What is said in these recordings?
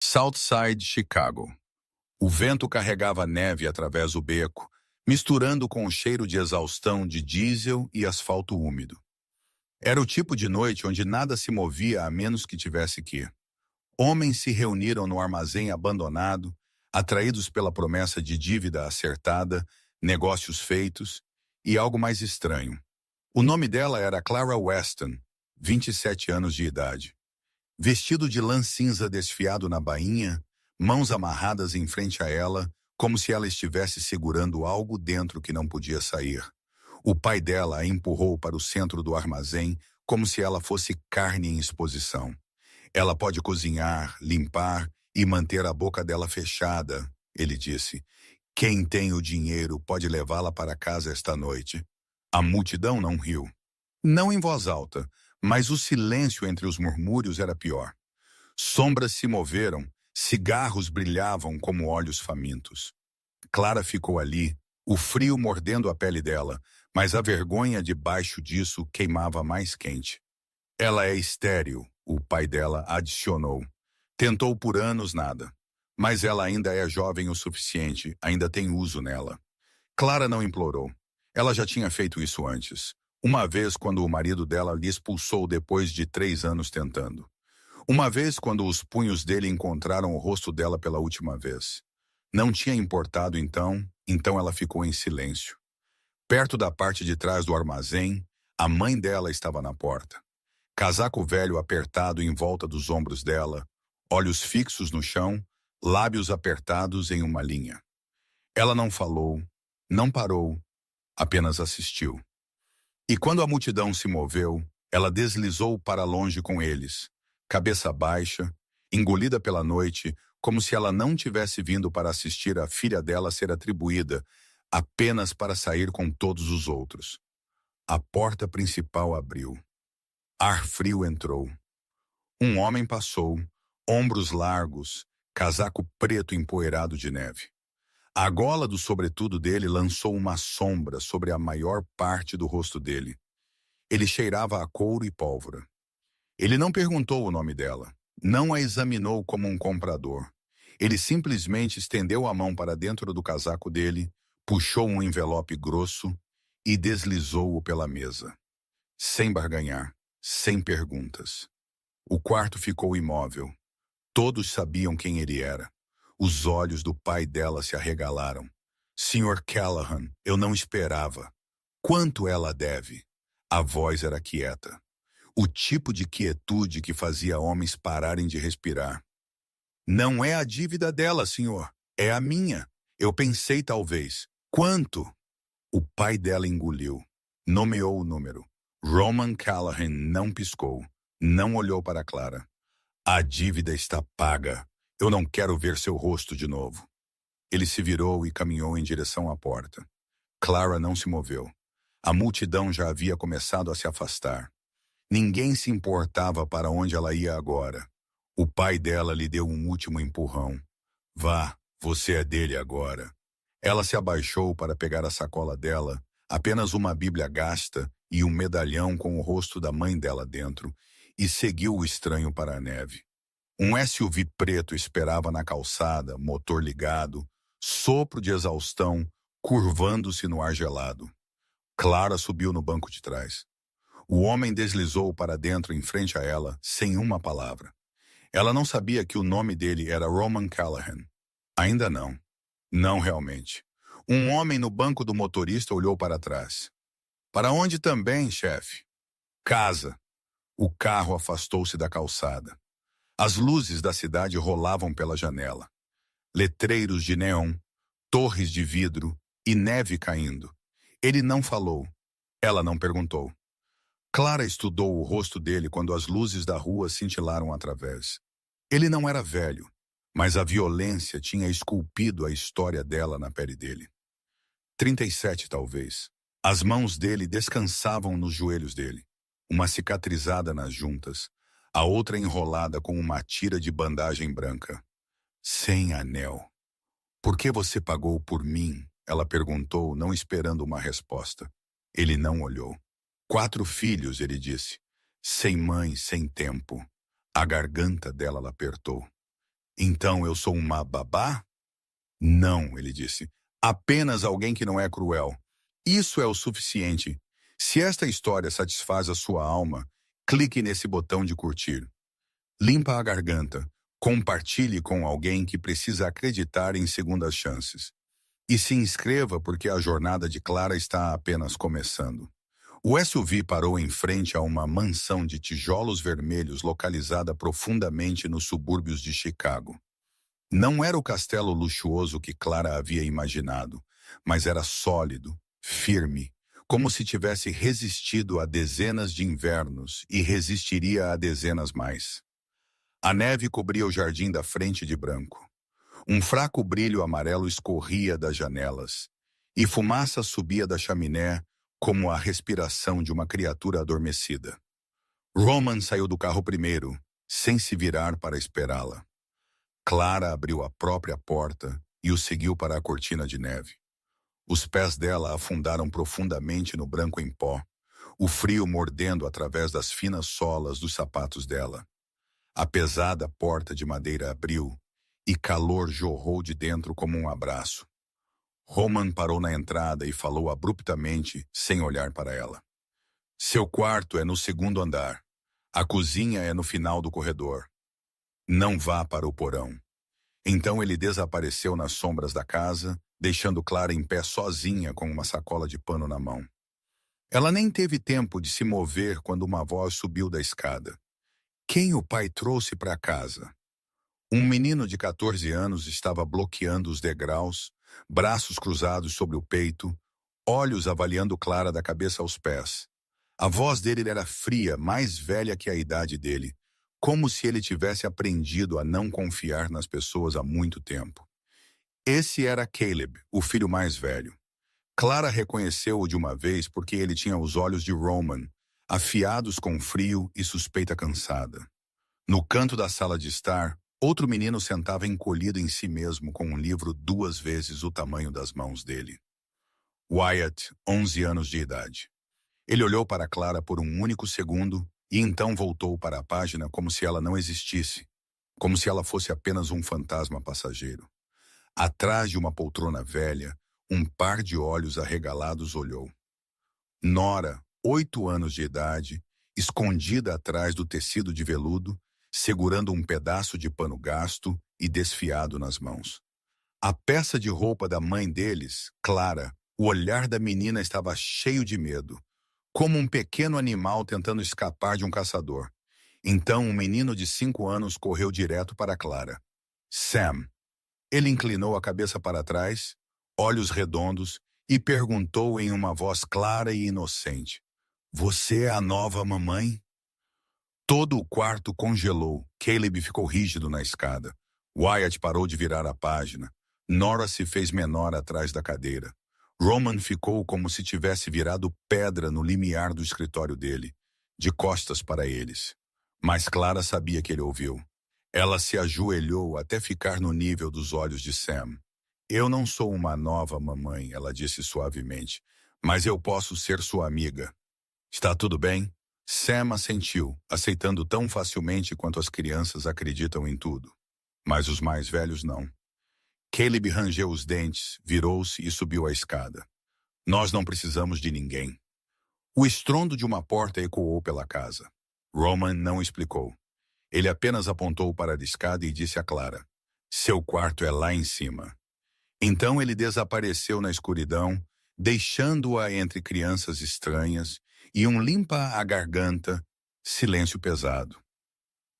Southside, Chicago. O vento carregava neve através do beco, misturando com o cheiro de exaustão de diesel e asfalto úmido. Era o tipo de noite onde nada se movia a menos que tivesse que ir. Homens se reuniram no armazém abandonado, atraídos pela promessa de dívida acertada, negócios feitos e algo mais estranho. O nome dela era Clara Weston, 27 anos de idade. Vestido de lã cinza desfiado na bainha, mãos amarradas em frente a ela, como se ela estivesse segurando algo dentro que não podia sair. O pai dela a empurrou para o centro do armazém, como se ela fosse carne em exposição. Ela pode cozinhar, limpar e manter a boca dela fechada, ele disse. Quem tem o dinheiro pode levá-la para casa esta noite. A multidão não riu. Não em voz alta, mas o silêncio entre os murmúrios era pior. Sombras se moveram, cigarros brilhavam como olhos famintos. Clara ficou ali, o frio mordendo a pele dela, mas a vergonha debaixo disso queimava mais quente. Ela é estéril, o pai dela adicionou. Tentou por anos nada. Mas ela ainda é jovem o suficiente, ainda tem uso nela. Clara não implorou. Ela já tinha feito isso antes. Uma vez quando o marido dela lhe expulsou depois de 3 anos tentando. Uma vez quando os punhos dele encontraram o rosto dela pela última vez. Não tinha importado então ela ficou em silêncio. Perto da parte de trás do armazém, a mãe dela estava na porta. Casaco velho apertado em volta dos ombros dela, olhos fixos no chão, lábios apertados em uma linha. Ela não falou, não parou, apenas assistiu. E quando a multidão se moveu, ela deslizou para longe com eles, cabeça baixa, engolida pela noite, como se ela não tivesse vindo para assistir a filha dela ser atribuída, apenas para sair com todos os outros. A porta principal abriu. Ar frio entrou. Um homem passou, ombros largos, casaco preto empoeirado de neve. A gola do sobretudo dele lançou uma sombra sobre a maior parte do rosto dele. Ele cheirava a couro e pólvora. Ele não perguntou o nome dela, não a examinou como um comprador. Ele simplesmente estendeu a mão para dentro do casaco dele, puxou um envelope grosso e deslizou-o pela mesa. Sem barganhar, sem perguntas. O quarto ficou imóvel. Todos sabiam quem ele era. Os olhos do pai dela se arregalaram. Sr. Callahan, eu não esperava. Quanto ela deve? A voz era quieta. O tipo de quietude que fazia homens pararem de respirar. Não é a dívida dela, senhor. É a minha. Eu pensei talvez. Quanto? O pai dela engoliu. Nomeou o número. Roman Callahan não piscou. Não olhou para Clara. A dívida está paga. Eu não quero ver seu rosto de novo. Ele se virou e caminhou em direção à porta. Clara não se moveu. A multidão já havia começado a se afastar. Ninguém se importava para onde ela ia agora. O pai dela lhe deu um último empurrão. Vá, você é dele agora. Ela se abaixou para pegar a sacola dela, apenas uma bíblia gasta e um medalhão com o rosto da mãe dela dentro, e seguiu o estranho para a neve. Um SUV preto esperava na calçada, motor ligado, sopro de exaustão, curvando-se no ar gelado. Clara subiu no banco de trás. O homem deslizou para dentro em frente a ela, sem uma palavra. Ela não sabia que o nome dele era Roman Callahan. Ainda não. Não realmente. Um homem no banco do motorista olhou para trás. Para onde também, chefe? Casa. O carro afastou-se da calçada. As luzes da cidade rolavam pela janela. Letreiros de neon, torres de vidro e neve caindo. Ele não falou. Ela não perguntou. Clara estudou o rosto dele quando as luzes da rua cintilaram através. Ele não era velho, mas a violência tinha esculpido a história dela na pele dele. 37, talvez. As mãos dele descansavam nos joelhos dele, uma cicatrizada nas juntas, a outra enrolada com uma tira de bandagem branca. Sem anel. Por que você pagou por mim? Ela perguntou, não esperando uma resposta. Ele não olhou. 4 filhos, ele disse. Sem mãe, sem tempo. A garganta dela apertou. Então eu sou uma babá? Não, ele disse. Apenas alguém que não é cruel. Isso é o suficiente. Se esta história satisfaz a sua alma, clique nesse botão de curtir. Limpa a garganta. Compartilhe com alguém que precisa acreditar em segundas chances. E se inscreva porque a jornada de Clara está apenas começando. O SUV parou em frente a uma mansão de tijolos vermelhos localizada profundamente nos subúrbios de Chicago. Não era o castelo luxuoso que Clara havia imaginado, mas era sólido, firme, como se tivesse resistido a dezenas de invernos e resistiria a dezenas mais. A neve cobria o jardim da frente de branco. Um fraco brilho amarelo escorria das janelas, e fumaça subia da chaminé como a respiração de uma criatura adormecida. Roman saiu do carro primeiro, sem se virar para esperá-la. Clara abriu a própria porta e o seguiu para a cortina de neve. Os pés dela afundaram profundamente no branco em pó, o frio mordendo através das finas solas dos sapatos dela. A pesada porta de madeira abriu e calor jorrou de dentro como um abraço. Roman parou na entrada e falou abruptamente, sem olhar para ela. Seu quarto é no segundo andar. A cozinha é no final do corredor. Não vá para o porão. Então ele desapareceu nas sombras da casa, deixando Clara em pé sozinha com uma sacola de pano na mão. Ela nem teve tempo de se mover quando uma voz subiu da escada. Quem o pai trouxe para casa? Um menino de 14 anos estava bloqueando os degraus, braços cruzados sobre o peito, olhos avaliando Clara da cabeça aos pés. A voz dele era fria, mais velha que a idade dele, como se ele tivesse aprendido a não confiar nas pessoas há muito tempo. Esse era Caleb, o filho mais velho. Clara reconheceu-o de uma vez porque ele tinha os olhos de Roman, afiados com frio e suspeita cansada. No canto da sala de estar, outro menino sentava encolhido em si mesmo com um livro 2 vezes o tamanho das mãos dele. Wyatt, 11 anos de idade. Ele olhou para Clara por um único segundo e então voltou para a página como se ela não existisse, como se ela fosse apenas um fantasma passageiro. Atrás de uma poltrona velha, um par de olhos arregalados olhou. Nora, 8 anos de idade, escondida atrás do tecido de veludo, segurando um pedaço de pano gasto e desfiado nas mãos. A peça de roupa da mãe deles, Clara, o olhar da menina estava cheio de medo, como um pequeno animal tentando escapar de um caçador. Então um menino de 5 anos correu direto para Clara. Sam. Ele inclinou a cabeça para trás, olhos redondos, e perguntou em uma voz clara e inocente. Você é a nova mamãe? Todo o quarto congelou. Caleb ficou rígido na escada. Wyatt parou de virar a página. Nora se fez menor atrás da cadeira. Roman ficou como se tivesse virado pedra no limiar do escritório dele, de costas para eles. Mas Clara sabia que ele ouviu. Ela se ajoelhou até ficar no nível dos olhos de Sam. Eu não sou uma nova mamãe, ela disse suavemente, mas eu posso ser sua amiga. Está tudo bem? Sam assentiu, aceitando tão facilmente quanto as crianças acreditam em tudo. Mas os mais velhos não. Caleb rangeu os dentes, virou-se e subiu a escada. Nós não precisamos de ninguém. O estrondo de uma porta ecoou pela casa. Roman não explicou. Ele apenas apontou para a escada e disse a Clara, seu quarto é lá em cima. Então ele desapareceu na escuridão, deixando-a entre crianças estranhas e um limpa-a-garganta, silêncio pesado.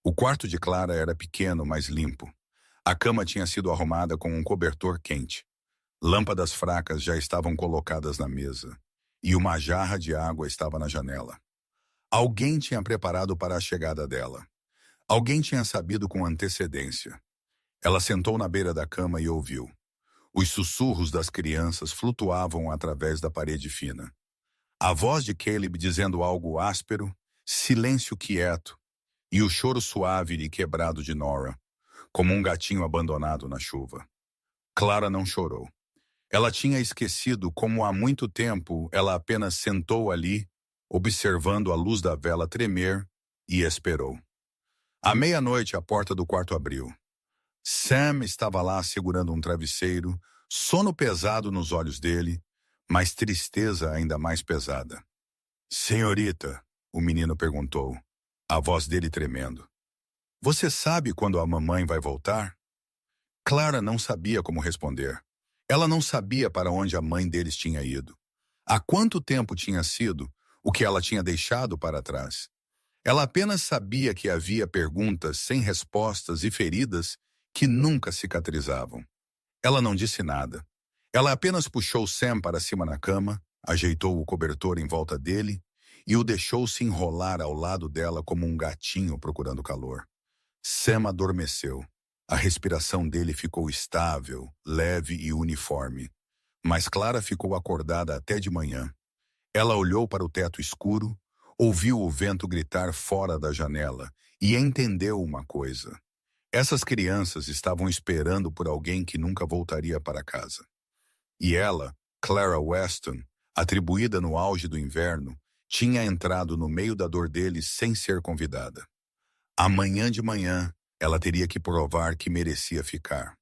O quarto de Clara era pequeno, mas limpo. A cama tinha sido arrumada com um cobertor quente. Lâmpadas fracas já estavam colocadas na mesa, e uma jarra de água estava na janela. Alguém tinha preparado para a chegada dela. Alguém tinha sabido com antecedência. Ela sentou na beira da cama e ouviu. Os sussurros das crianças flutuavam através da parede fina. A voz de Caleb dizendo algo áspero, silêncio quieto, e o choro suave e quebrado de Nora, como um gatinho abandonado na chuva. Clara não chorou. Ela tinha esquecido como há muito tempo ela apenas sentou ali, observando a luz da vela tremer, e esperou. À meia-noite a porta do quarto abriu. Sam estava lá segurando um travesseiro, sono pesado nos olhos dele, mas tristeza ainda mais pesada. Senhorita, o menino perguntou, a voz dele tremendo. Você sabe quando a mamãe vai voltar? Clara não sabia como responder. Ela não sabia para onde a mãe deles tinha ido. Há quanto tempo tinha sido o que ela tinha deixado para trás? Ela apenas sabia que havia perguntas sem respostas e feridas que nunca cicatrizavam. Ela não disse nada. Ela apenas puxou Sam para cima na cama, ajeitou o cobertor em volta dele e o deixou se enrolar ao lado dela como um gatinho procurando calor. Sam adormeceu. A respiração dele ficou estável, leve e uniforme. Mas Clara ficou acordada até de manhã. Ela olhou para o teto escuro, ouviu o vento gritar fora da janela e entendeu uma coisa. Essas crianças estavam esperando por alguém que nunca voltaria para casa. E ela, Clara Weston, atribuída no auge do inverno, tinha entrado no meio da dor deles sem ser convidada. Amanhã de manhã, ela teria que provar que merecia ficar.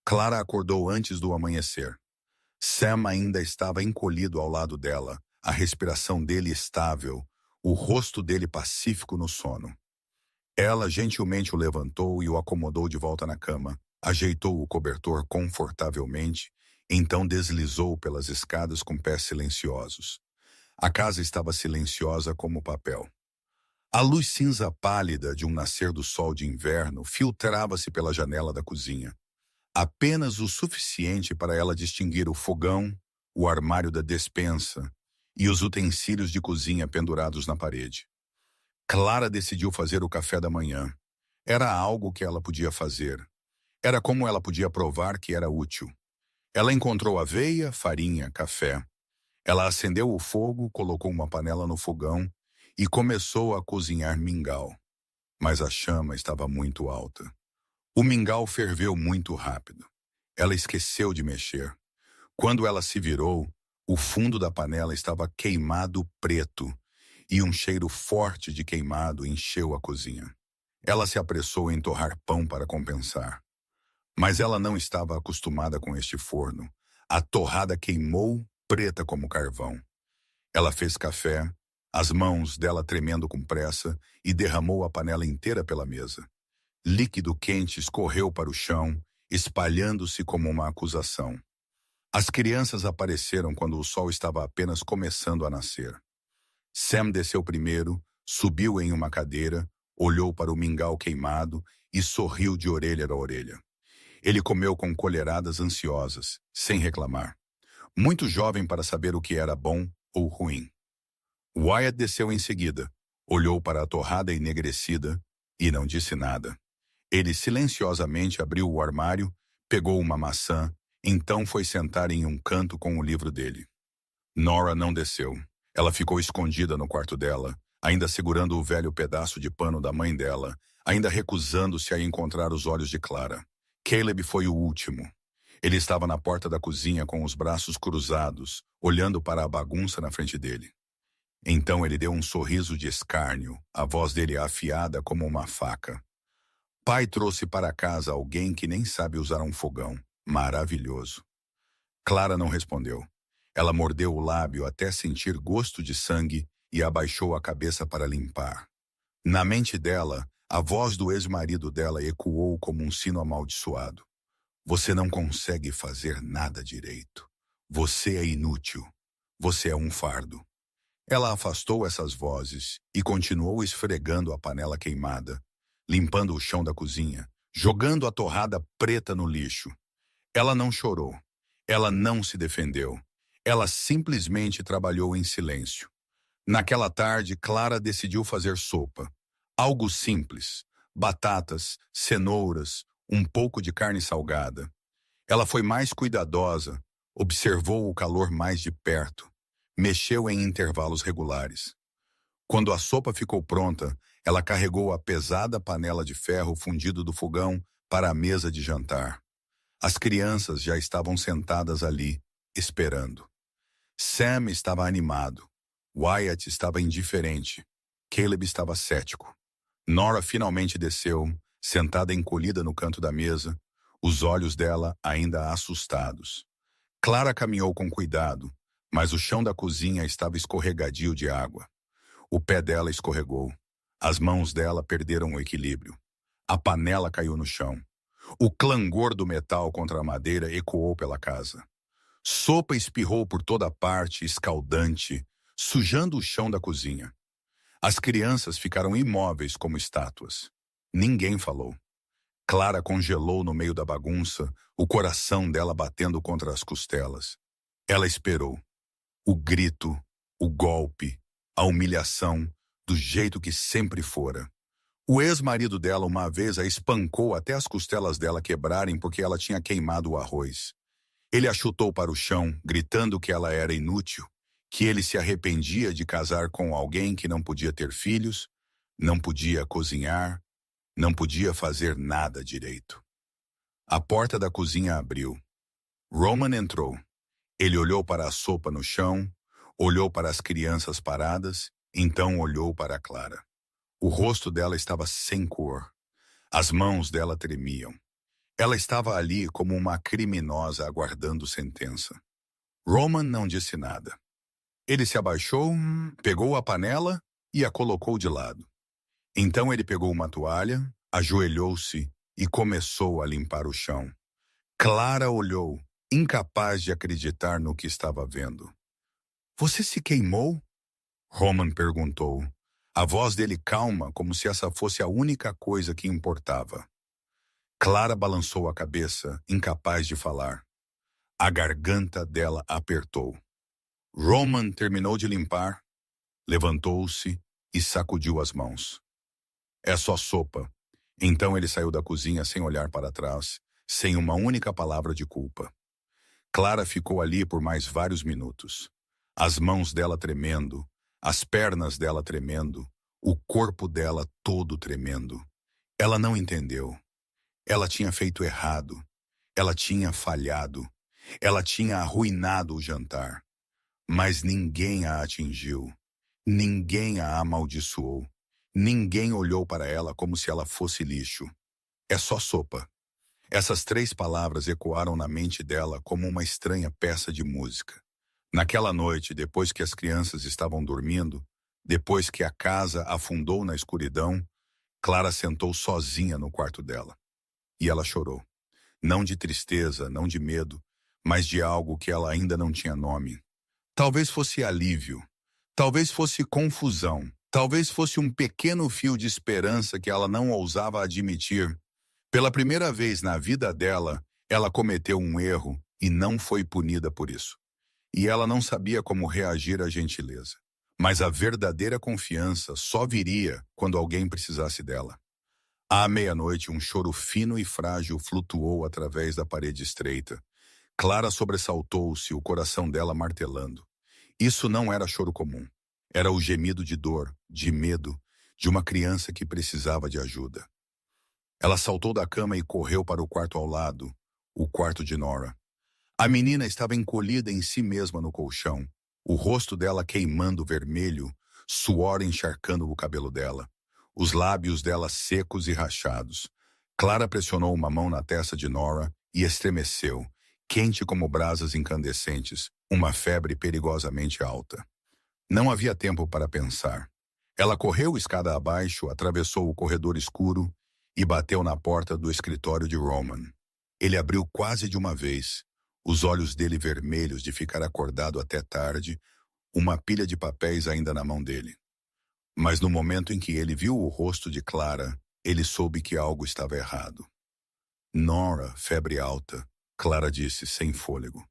Clara acordou antes do amanhecer. Sam ainda estava encolhido ao lado dela, a respiração dele estável, o rosto dele pacífico no sono. Ela gentilmente o levantou e o acomodou de volta na cama, ajeitou o cobertor confortavelmente, então deslizou pelas escadas com pés silenciosos. A casa estava silenciosa como papel. A luz cinza pálida de um nascer do sol de inverno filtrava-se pela janela da cozinha. Apenas o suficiente para ela distinguir o fogão, o armário da despensa e os utensílios de cozinha pendurados na parede. Clara decidiu fazer o café da manhã. Era algo que ela podia fazer. Era como ela podia provar que era útil. Ela encontrou aveia, farinha, café. Ela acendeu o fogo, colocou uma panela no fogão e começou a cozinhar mingau. Mas a chama estava muito alta. O mingau ferveu muito rápido. Ela esqueceu de mexer. Quando ela se virou, o fundo da panela estava queimado preto e um cheiro forte de queimado encheu a cozinha. Ela se apressou em torrar pão para compensar. Mas ela não estava acostumada com este forno. A torrada queimou, preta como carvão. Ela fez café, as mãos dela tremendo com pressa, e derramou a panela inteira pela mesa. Líquido quente escorreu para o chão, espalhando-se como uma acusação. As crianças apareceram quando o sol estava apenas começando a nascer. Sam desceu primeiro, subiu em uma cadeira, olhou para o mingau queimado e sorriu de orelha a orelha. Ele comeu com colheradas ansiosas, sem reclamar. Muito jovem para saber o que era bom ou ruim. Wyatt desceu em seguida, olhou para a torrada enegrecida e não disse nada. Ele silenciosamente abriu o armário, pegou uma maçã, então foi sentar em um canto com o livro dele. Nora não desceu. Ela ficou escondida no quarto dela, ainda segurando o velho pedaço de pano da mãe dela, ainda recusando-se a encontrar os olhos de Clara. Caleb foi o último. Ele estava na porta da cozinha com os braços cruzados, olhando para a bagunça na frente dele. Então ele deu um sorriso de escárnio, a voz dele afiada como uma faca. Pai trouxe para casa alguém que nem sabe usar um fogão. Maravilhoso. Clara não respondeu. Ela mordeu o lábio até sentir gosto de sangue e abaixou a cabeça para limpar. Na mente dela, a voz do ex-marido dela ecoou como um sino amaldiçoado. Você não consegue fazer nada direito. Você é inútil. Você é um fardo. Ela afastou essas vozes e continuou esfregando a panela queimada, limpando o chão da cozinha, jogando a torrada preta no lixo. Ela não chorou. Ela não se defendeu. Ela simplesmente trabalhou em silêncio. Naquela tarde, Clara decidiu fazer sopa. Algo simples. Batatas, cenouras, um pouco de carne salgada. Ela foi mais cuidadosa, observou o calor mais de perto, mexeu em intervalos regulares. Quando a sopa ficou pronta, ela carregou a pesada panela de ferro fundido do fogão para a mesa de jantar. As crianças já estavam sentadas ali, esperando. Sam estava animado. Wyatt estava indiferente. Caleb estava cético. Nora finalmente desceu, sentada encolhida no canto da mesa, os olhos dela ainda assustados. Clara caminhou com cuidado, mas o chão da cozinha estava escorregadio de água. O pé dela escorregou. As mãos dela perderam o equilíbrio. A panela caiu no chão. O clangor do metal contra a madeira ecoou pela casa. Sopa espirrou por toda parte, escaldante, sujando o chão da cozinha. As crianças ficaram imóveis como estátuas. Ninguém falou. Clara congelou no meio da bagunça, o coração dela batendo contra as costelas. Ela esperou. O grito, o golpe, a humilhação, do jeito que sempre fora. O ex-marido dela uma vez a espancou até as costelas dela quebrarem porque ela tinha queimado o arroz. Ele a chutou para o chão, gritando que ela era inútil, que ele se arrependia de casar com alguém que não podia ter filhos, não podia cozinhar, não podia fazer nada direito. A porta da cozinha abriu. Roman entrou. Ele olhou para a sopa no chão, olhou para as crianças paradas, então olhou para Clara. O rosto dela estava sem cor. As mãos dela tremiam. Ela estava ali como uma criminosa aguardando sentença. Roman não disse nada. Ele se abaixou, pegou a panela e a colocou de lado. Então ele pegou uma toalha, ajoelhou-se e começou a limpar o chão. Clara olhou, incapaz de acreditar no que estava vendo. "Você se queimou?" Roman perguntou. A voz dele calma, como se essa fosse a única coisa que importava. Clara balançou a cabeça, incapaz de falar. A garganta dela apertou. Roman terminou de limpar, levantou-se e sacudiu as mãos. "É só sopa." Então ele saiu da cozinha sem olhar para trás, sem uma única palavra de culpa. Clara ficou ali por mais vários minutos. As mãos dela tremendo, as pernas dela tremendo, o corpo dela todo tremendo. Ela não entendeu. Ela tinha feito errado. Ela tinha falhado. Ela tinha arruinado o jantar. Mas ninguém a atingiu. Ninguém a amaldiçoou. Ninguém olhou para ela como se ela fosse lixo. "É só sopa." Essas 3 palavras ecoaram na mente dela como uma estranha peça de música. Naquela noite, depois que as crianças estavam dormindo, depois que a casa afundou na escuridão, Clara sentou sozinha no quarto dela. E ela chorou. Não de tristeza, não de medo, mas de algo que ela ainda não tinha nome. Talvez fosse alívio, talvez fosse confusão, talvez fosse um pequeno fio de esperança que ela não ousava admitir. Pela primeira vez na vida dela, ela cometeu um erro e não foi punida por isso. E ela não sabia como reagir à gentileza. Mas a verdadeira confiança só viria quando alguém precisasse dela. À meia-noite, um choro fino e frágil flutuou através da parede estreita. Clara sobressaltou-se, o coração dela martelando. Isso não era choro comum. Era o gemido de dor, de medo, de uma criança que precisava de ajuda. Ela saltou da cama e correu para o quarto ao lado, o quarto de Nora. A menina estava encolhida em si mesma no colchão, o rosto dela queimando vermelho, suor encharcando o cabelo dela, os lábios dela secos e rachados. Clara pressionou uma mão na testa de Nora e estremeceu, quente como brasas incandescentes, uma febre perigosamente alta. Não havia tempo para pensar. Ela correu escada abaixo, atravessou o corredor escuro e bateu na porta do escritório de Roman. Ele abriu quase de uma vez, os olhos dele vermelhos de ficar acordado até tarde, uma pilha de papéis ainda na mão dele. Mas no momento em que ele viu o rosto de Clara, ele soube que algo estava errado. "Nora, febre alta", Clara disse, sem fôlego.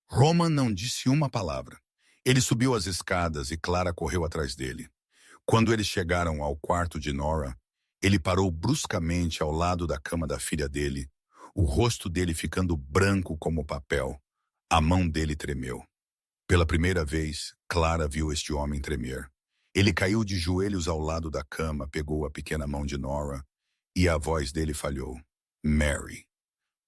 Roman não disse uma palavra. Ele subiu as escadas e Clara correu atrás dele. Quando eles chegaram ao quarto de Nora, ele parou bruscamente ao lado da cama da filha dele, o rosto dele ficando branco como papel. A mão dele tremeu. Pela primeira vez, Clara viu este homem tremer. Ele caiu de joelhos ao lado da cama, pegou a pequena mão de Nora e a voz dele falhou. "Mary."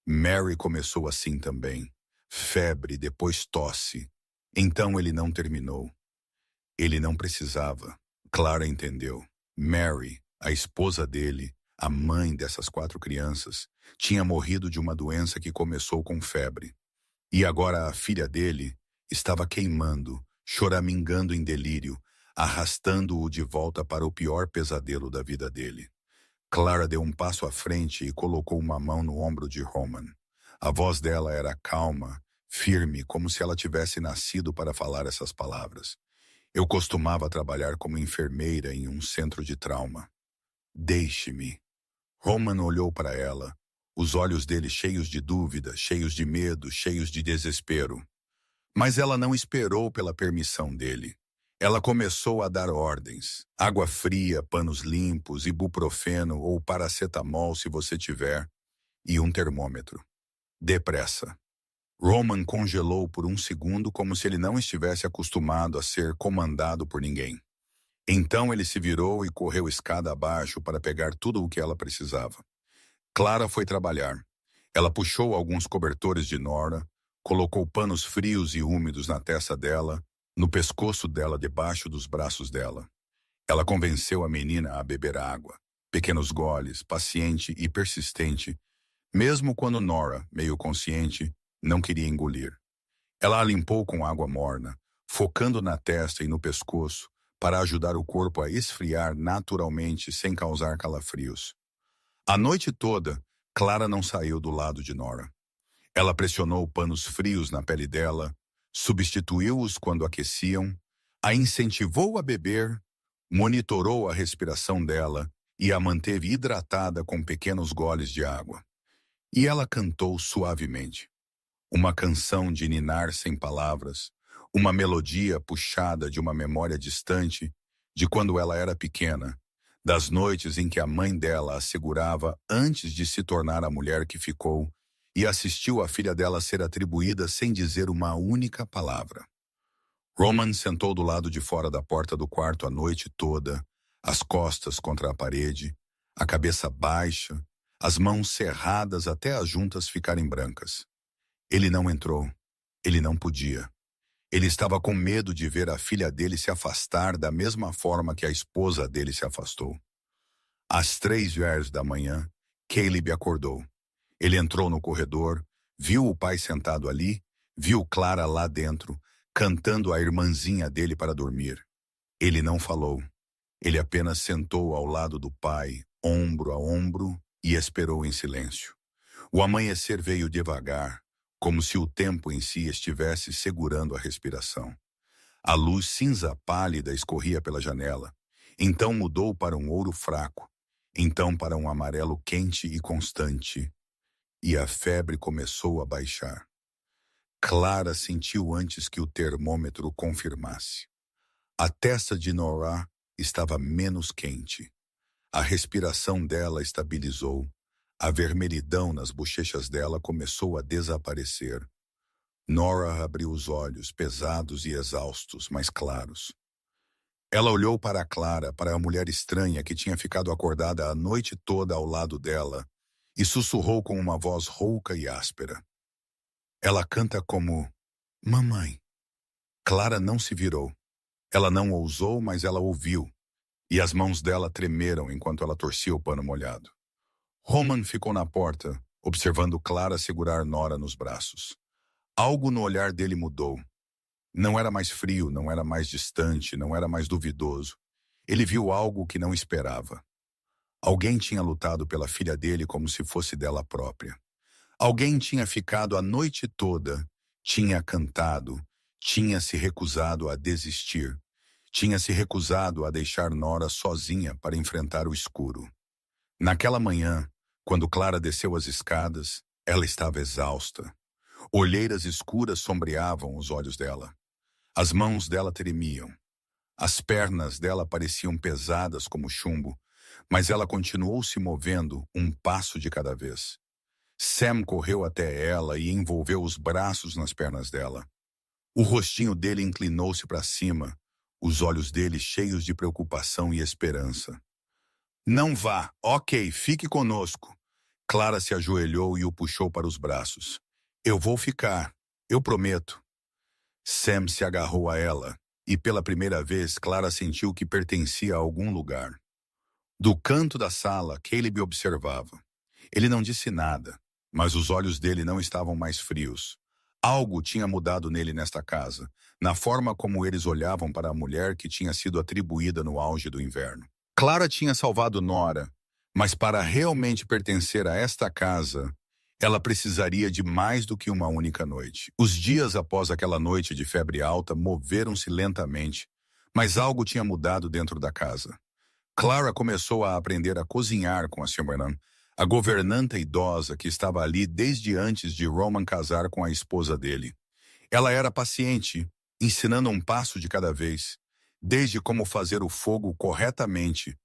Mary começou assim também. Febre, depois tosse. Então ele não terminou. Ele não precisava. Clara entendeu. Mary, a esposa dele, A mãe dessas 4 crianças tinha morrido de uma doença que começou com febre. E agora a filha dele estava queimando, choramingando em delírio, arrastando-o de volta para o pior pesadelo da vida dele. Clara deu um passo à frente e colocou uma mão no ombro de Roman. A voz dela era calma, firme, como se ela tivesse nascido para falar essas palavras. Eu costumava trabalhar como enfermeira em um centro de trauma. Deixe-me. Roman olhou para ela, os olhos dele cheios de dúvida, cheios de medo, cheios de desespero. Mas ela não esperou pela permissão dele. Ela começou a dar ordens. Água fria, panos limpos, ibuprofeno ou paracetamol se você tiver, e um termômetro. Depressa. Roman congelou por um segundo como se ele não estivesse acostumado a ser comandado por ninguém. Então ele se virou e correu escada abaixo para pegar tudo o que ela precisava. Clara foi trabalhar. Ela puxou alguns cobertores de Nora, colocou panos frios e úmidos na testa dela, no pescoço dela, debaixo dos braços dela. Ela convenceu a menina a beber água, pequenos goles, paciente e persistente, mesmo quando Nora, meio consciente, não queria engolir. Ela a limpou com água morna, focando na testa e no pescoço, para ajudar o corpo a esfriar naturalmente sem causar calafrios. A noite toda, Clara não saiu do lado de Nora. Ela pressionou panos frios na pele dela, substituiu-os quando aqueciam, a incentivou a beber, monitorou a respiração dela e a manteve hidratada com pequenos goles de água. E ela cantou suavemente. Uma canção de ninar sem palavras, uma melodia puxada de uma memória distante de quando ela era pequena, das noites em que a mãe dela a segurava antes de se tornar a mulher que ficou e assistiu a filha dela ser atribuída sem dizer uma única palavra. Roman sentou do lado de fora da porta do quarto a noite toda, as costas contra a parede, a cabeça baixa, as mãos cerradas até as juntas ficarem brancas. Ele não entrou. Ele não podia. Ele estava com medo de ver a filha dele se afastar da mesma forma que a esposa dele se afastou. Às 3h da manhã, Caleb acordou. Ele entrou no corredor, viu o pai sentado ali, viu Clara lá dentro, cantando a irmãzinha dele para dormir. Ele não falou. Ele apenas sentou ao lado do pai, ombro a ombro, e esperou em silêncio. O amanhecer veio devagar, como se o tempo em si estivesse segurando a respiração. A luz cinza pálida escorria pela janela, então mudou para um ouro fraco, então para um amarelo quente e constante, e a febre começou a baixar. Clara sentiu antes que o termômetro confirmasse. A testa de Nora estava menos quente. A respiração dela estabilizou. A vermelhidão nas bochechas dela começou a desaparecer. Nora abriu os olhos, pesados e exaustos, mas claros. Ela olhou para Clara, para a mulher estranha que tinha ficado acordada a noite toda ao lado dela, e sussurrou com uma voz rouca e áspera. Ela canta como mamãe. Clara não se virou. Ela não ousou, mas ela ouviu, e as mãos dela tremeram enquanto ela torcia o pano molhado. Roman ficou na porta, observando Clara segurar Nora nos braços. Algo no olhar dele mudou. Não era mais frio, não era mais distante, não era mais duvidoso. Ele viu algo que não esperava. Alguém tinha lutado pela filha dele como se fosse dela própria. Alguém tinha ficado a noite toda, tinha cantado, tinha se recusado a desistir, tinha se recusado a deixar Nora sozinha para enfrentar o escuro. Naquela manhã, quando Clara desceu as escadas, ela estava exausta. Olheiras escuras sombreavam os olhos dela. As mãos dela tremiam. As pernas dela pareciam pesadas como chumbo, mas ela continuou se movendo um passo de cada vez. Sam correu até ela e envolveu os braços nas pernas dela. O rostinho dele inclinou-se para cima, os olhos dele cheios de preocupação e esperança. Não vá, ok, fique conosco. Clara se ajoelhou e o puxou para os braços. Eu vou ficar, eu prometo. Sam se agarrou a ela, e pela primeira vez Clara sentiu que pertencia a algum lugar. Do canto da sala, Caleb observava. Ele não disse nada, mas os olhos dele não estavam mais frios. Algo tinha mudado nele nesta casa, na forma como eles olhavam para a mulher que tinha sido atribuída no auge do inverno. Clara tinha salvado Nora, mas para realmente pertencer a esta casa, ela precisaria de mais do que uma única noite. Os dias após aquela noite de febre alta moveram-se lentamente, mas algo tinha mudado dentro da casa. Clara começou a aprender a cozinhar com a Simran, a governanta idosa que estava ali desde antes de Roman casar com a esposa dele. Ela era paciente, ensinando um passo de cada vez, desde como fazer o fogo corretamente,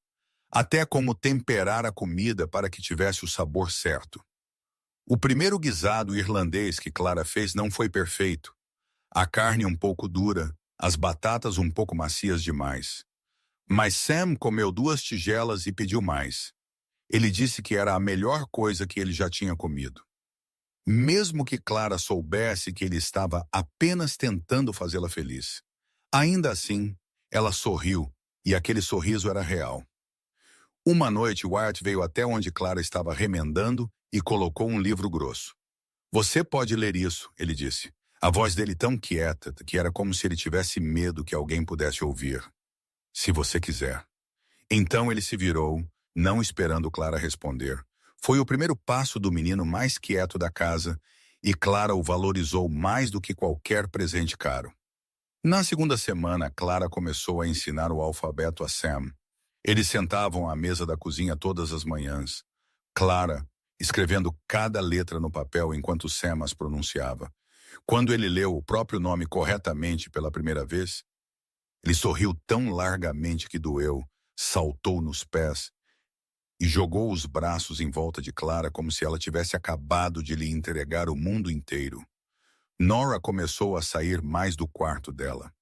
até como temperar a comida para que tivesse o sabor certo. O primeiro guisado irlandês que Clara fez não foi perfeito. A carne um pouco dura, as batatas um pouco macias demais. Mas Sam comeu 2 tigelas e pediu mais. Ele disse que era a melhor coisa que ele já tinha comido. Mesmo que Clara soubesse que ele estava apenas tentando fazê-la feliz. Ainda assim, ela sorriu, e aquele sorriso era real. Uma noite, Wyatt veio até onde Clara estava remendando e colocou um livro grosso. Você pode ler isso, ele disse. A voz dele tão quieta que era como se ele tivesse medo que alguém pudesse ouvir. Se você quiser. Então ele se virou, não esperando Clara responder. Foi o primeiro passo do menino mais quieto da casa e Clara o valorizou mais do que qualquer presente caro. Na segunda semana, Clara começou a ensinar o alfabeto a Sam. Eles sentavam à mesa da cozinha todas as manhãs. Clara, escrevendo cada letra no papel enquanto Sam as pronunciava. Quando ele leu o próprio nome corretamente pela primeira vez, ele sorriu tão largamente que doeu, saltou nos pés e jogou os braços em volta de Clara como se ela tivesse acabado de lhe entregar o mundo inteiro. Nora começou a sair mais do quarto dela.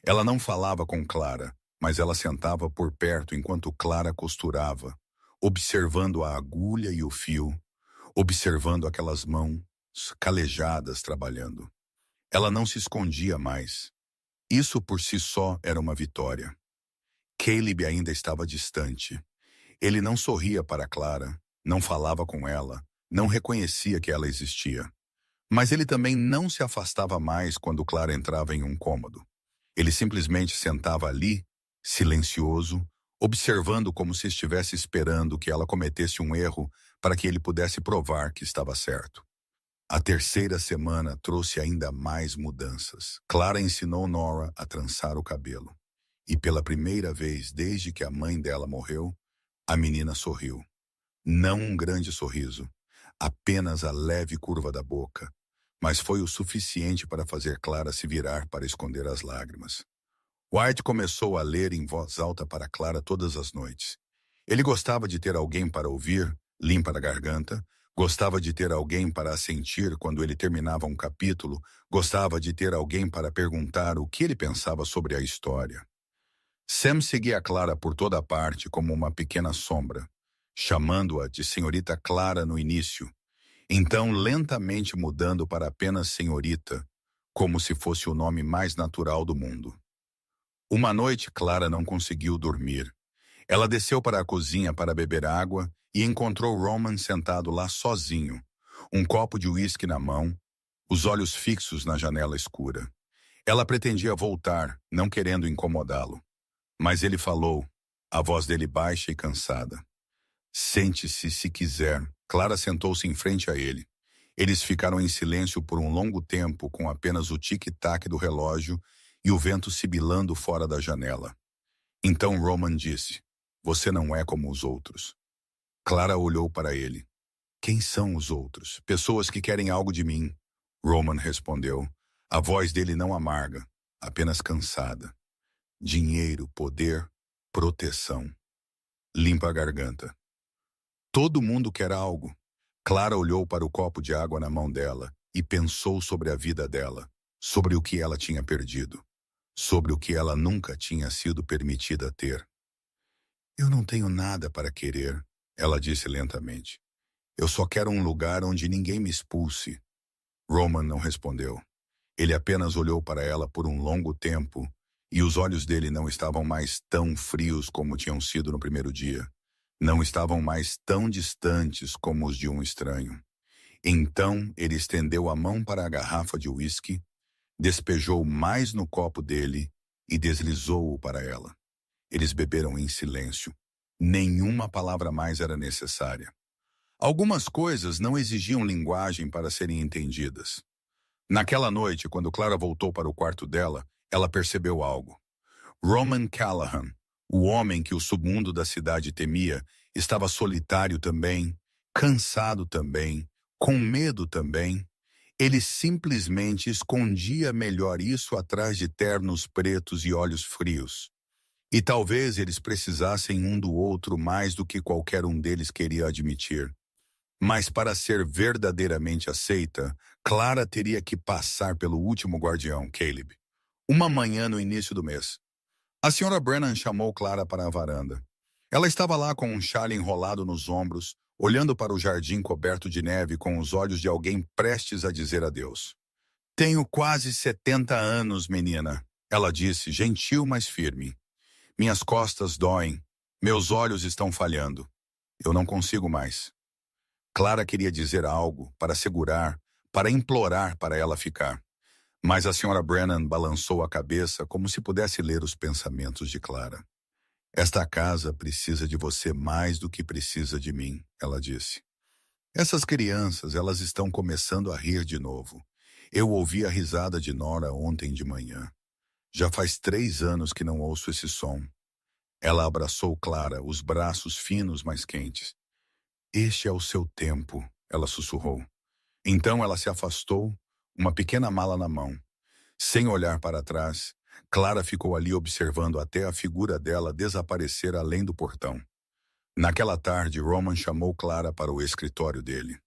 Ela não falava com Clara, mas ela sentava por perto enquanto Clara costurava, observando a agulha e o fio, observando aquelas mãos calejadas trabalhando. Ela não se escondia mais. Isso por si só era uma vitória. Caleb ainda estava distante. Ele não sorria para Clara, não falava com ela, não reconhecia que ela existia. Mas ele também não se afastava mais quando Clara entrava em um cômodo. Ele simplesmente sentava ali, silencioso, observando como se estivesse esperando que ela cometesse um erro para que ele pudesse provar que estava certo. A terceira semana trouxe ainda mais mudanças. Clara ensinou Nora a trançar o cabelo. E pela primeira vez desde que a mãe dela morreu, a menina sorriu. Não um grande sorriso, apenas a leve curva da boca, mas foi o suficiente para fazer Clara se virar para esconder as lágrimas. White começou a ler em voz alta para Clara todas as noites. Ele gostava de ter alguém para ouvir, limpa a garganta, gostava de ter alguém para assentir quando ele terminava um capítulo, gostava de ter alguém para perguntar o que ele pensava sobre a história. Sam seguia Clara por toda parte como uma pequena sombra, chamando-a de Senhorita Clara no início, então lentamente mudando para apenas Senhorita, como se fosse o nome mais natural do mundo. Uma noite, Clara não conseguiu dormir. Ela desceu para a cozinha para beber água e encontrou Roman sentado lá sozinho, um copo de uísque na mão, os olhos fixos na janela escura. Ela pretendia voltar, não querendo incomodá-lo. Mas ele falou, a voz dele baixa e cansada. Sente-se se quiser. Clara sentou-se em frente a ele. Eles ficaram em silêncio por um longo tempo com apenas o tic-tac do relógio e o vento sibilando fora da janela. Então Roman disse, você não é como os outros. Clara olhou para ele. Quem são os outros? Pessoas que querem algo de mim. Roman respondeu. A voz dele não amarga, apenas cansada. Dinheiro, poder, proteção. Limpa a garganta. Todo mundo quer algo. Clara olhou para o copo de água na mão dela e pensou sobre a vida dela, sobre o que ela tinha perdido, sobre o que ela nunca tinha sido permitida ter. Eu não tenho nada para querer, ela disse lentamente. Eu só quero um lugar onde ninguém me expulse. Roman não respondeu. Ele apenas olhou para ela por um longo tempo e os olhos dele não estavam mais tão frios como tinham sido no primeiro dia. Não estavam mais tão distantes como os de um estranho. Então ele estendeu a mão para a garrafa de uísque, despejou mais no copo dele e deslizou-o para ela. Eles beberam em silêncio. Nenhuma palavra mais era necessária. Algumas coisas não exigiam linguagem para serem entendidas. Naquela noite, quando Clara voltou para o quarto dela, ela percebeu algo. Roman Callahan, o homem que o submundo da cidade temia, estava solitário também, cansado também, com medo também. Ele simplesmente escondia melhor isso atrás de ternos pretos e olhos frios. E talvez eles precisassem um do outro mais do que qualquer um deles queria admitir. Mas para ser verdadeiramente aceita, Clara teria que passar pelo último guardião, Caleb. Uma manhã no início do mês. A senhora Brennan chamou Clara para a varanda. Ela estava lá com um chale enrolado nos ombros, olhando para o jardim coberto de neve com os olhos de alguém prestes a dizer adeus. Tenho quase 70 anos, menina, ela disse, gentil, mas firme. Minhas costas doem, meus olhos estão falhando. Eu não consigo mais. Clara queria dizer algo, para segurar, para implorar para ela ficar. Mas a senhora Brennan balançou a cabeça como se pudesse ler os pensamentos de Clara. Esta casa precisa de você mais do que precisa de mim, ela disse. Essas crianças, elas estão começando a rir de novo. Eu ouvi a risada de Nora ontem de manhã. Já faz 3 anos que não ouço esse som. Ela abraçou Clara, os braços finos mas quentes. Este é o seu tempo, ela sussurrou. Então ela se afastou, uma pequena mala na mão. Sem olhar para trás, Clara ficou ali observando até a figura dela desaparecer além do portão. Naquela tarde, Roman chamou Clara para o escritório dele.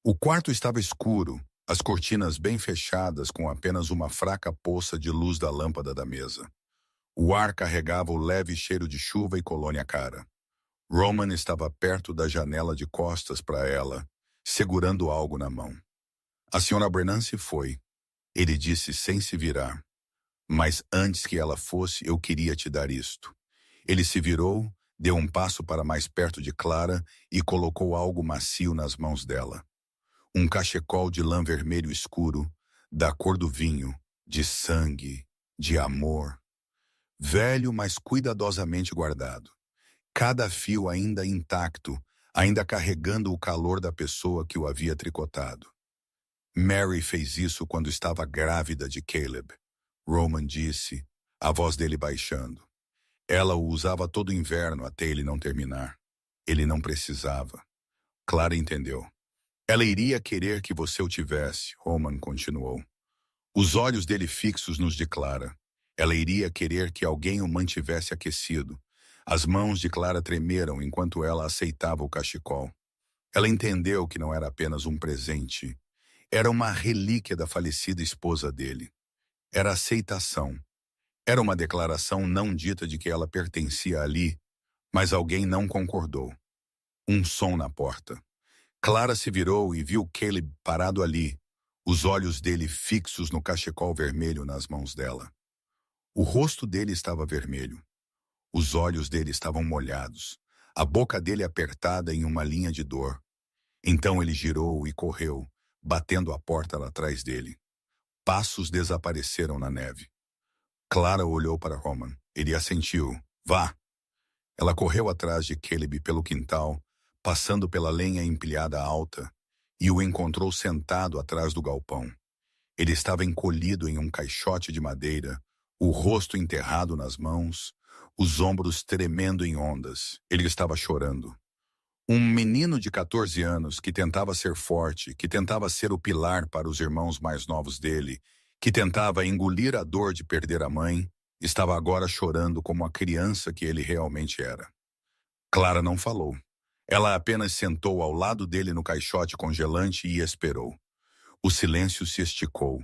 O quarto estava escuro, as cortinas bem fechadas com apenas uma fraca poça de luz da lâmpada da mesa. O ar carregava o leve cheiro de chuva e colônia cara. Roman estava perto da janela de costas para ela, segurando algo na mão. A senhora Brennan se foi, ele disse sem se virar. Mas antes que ela fosse, eu queria te dar isto. Ele se virou, deu um passo para mais perto de Clara e colocou algo macio nas mãos dela. Um cachecol de lã vermelho escuro, da cor do vinho, de sangue, de amor. Velho, mas cuidadosamente guardado. Cada fio ainda intacto, ainda carregando o calor da pessoa que o havia tricotado. Mary fez isso quando estava grávida de Caleb, Roman disse, a voz dele baixando. Ela o usava todo inverno até ele não terminar. Ele não precisava. Clara entendeu. Ela iria querer que você o tivesse, Roman continuou. Os olhos dele fixos nos de Clara. Ela iria querer que alguém o mantivesse aquecido. As mãos de Clara tremeram enquanto ela aceitava o cachecol. Ela entendeu que não era apenas um presente. Era uma relíquia da falecida esposa dele. Era aceitação. Era uma declaração não dita de que ela pertencia ali, mas alguém não concordou. Um som na porta. Clara se virou e viu Caleb parado ali, os olhos dele fixos no cachecol vermelho nas mãos dela. O rosto dele estava vermelho. Os olhos dele estavam molhados, a boca dele apertada em uma linha de dor. Então ele girou e correu, batendo a porta lá atrás dele. Passos desapareceram na neve. Clara olhou para Roman. Ele assentiu. Vá! Ela correu atrás de Caleb pelo quintal, passando pela lenha empilhada alta, e o encontrou sentado atrás do galpão. Ele estava encolhido em um caixote de madeira, o rosto enterrado nas mãos, os ombros tremendo em ondas. Ele estava chorando. Um menino de 14 anos que tentava ser forte, que tentava ser o pilar para os irmãos mais novos dele, que tentava engolir a dor de perder a mãe, estava agora chorando como a criança que ele realmente era. Clara não falou. Ela apenas sentou ao lado dele no caixote congelante e esperou. O silêncio se esticou.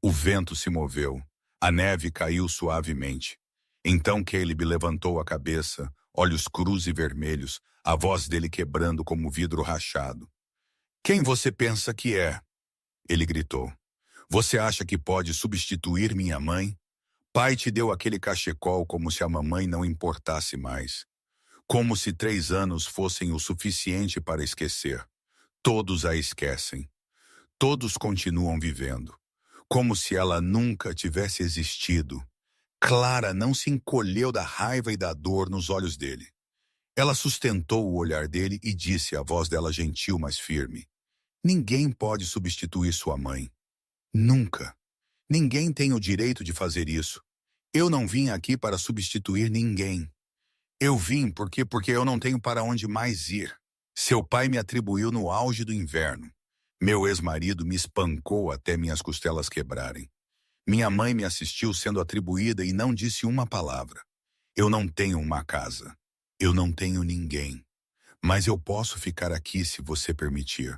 O vento se moveu. A neve caiu suavemente. Então Caleb levantou a cabeça, olhos crus e vermelhos, a voz dele quebrando como vidro rachado. Quem você pensa que é? Ele gritou. Você acha que pode substituir minha mãe? Pai te deu aquele cachecol como se a mamãe não importasse mais. Como se 3 anos fossem o suficiente para esquecer. Todos a esquecem. Todos continuam vivendo. Como se ela nunca tivesse existido. Clara não se encolheu da raiva e da dor nos olhos dele. Ela sustentou o olhar dele e disse, a voz dela gentil, mas firme: ninguém pode substituir sua mãe. Nunca. Ninguém tem o direito de fazer isso. Eu não vim aqui para substituir ninguém. Eu vim porque eu não tenho para onde mais ir. Seu pai me atribuiu no auge do inverno. Meu ex-marido me espancou até minhas costelas quebrarem. Minha mãe me assistiu sendo atribuída e não disse uma palavra. Eu não tenho uma casa. Eu não tenho ninguém. Mas eu posso ficar aqui se você permitir.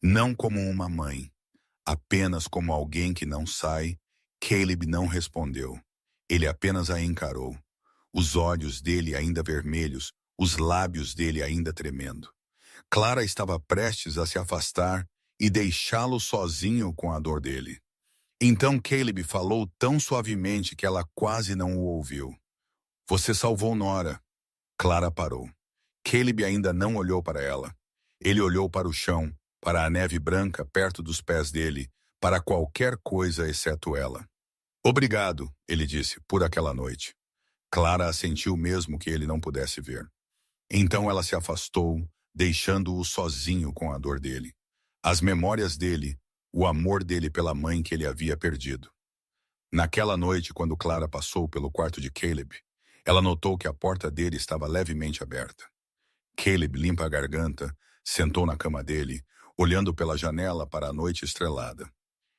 Não como uma mãe, apenas como alguém que não sai. Caleb não respondeu. Ele apenas a encarou. Os olhos dele ainda vermelhos, os lábios dele ainda tremendo. Clara estava prestes a se afastar e deixá-lo sozinho com a dor dele. Então Caleb falou tão suavemente que ela quase não o ouviu. Você salvou Nora. Clara parou. Caleb ainda não olhou para ela. Ele olhou para o chão, para a neve branca perto dos pés dele, para qualquer coisa exceto ela. Obrigado, ele disse, por aquela noite. Clara assentiu mesmo que ele não pudesse ver. Então ela se afastou, deixando-o sozinho com a dor dele. As memórias dele, o amor dele pela mãe que ele havia perdido. Naquela noite, quando Clara passou pelo quarto de Caleb, ela notou que a porta dele estava levemente aberta. Caleb limpa a garganta, sentou na cama dele, olhando pela janela para a noite estrelada.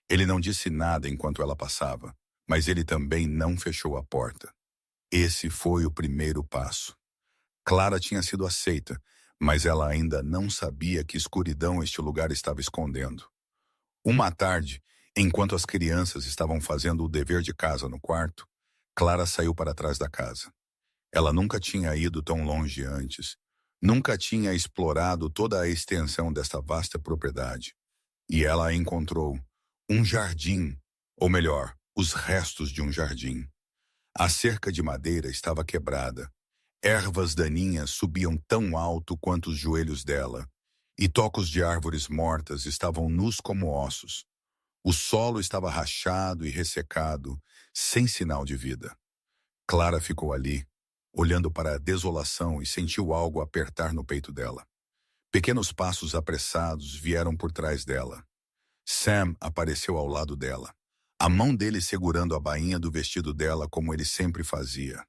Ele não disse nada enquanto ela passava, mas ele também não fechou a porta. Esse foi o primeiro passo. Clara tinha sido aceita, mas ela ainda não sabia que escuridão este lugar estava escondendo. Uma tarde, enquanto as crianças estavam fazendo o dever de casa no quarto, Clara saiu para trás da casa. Ela nunca tinha ido tão longe antes, nunca tinha explorado toda a extensão desta vasta propriedade. E ela encontrou um jardim, ou melhor, os restos de um jardim. A cerca de madeira estava quebrada. Ervas daninhas subiam tão alto quanto os joelhos dela, e tocos de árvores mortas estavam nus como ossos. O solo estava rachado e ressecado, sem sinal de vida. Clara ficou ali, olhando para a desolação, e sentiu algo apertar no peito dela. Pequenos passos apressados vieram por trás dela. Sam apareceu ao lado dela, a mão dele segurando a bainha do vestido dela como ele sempre fazia.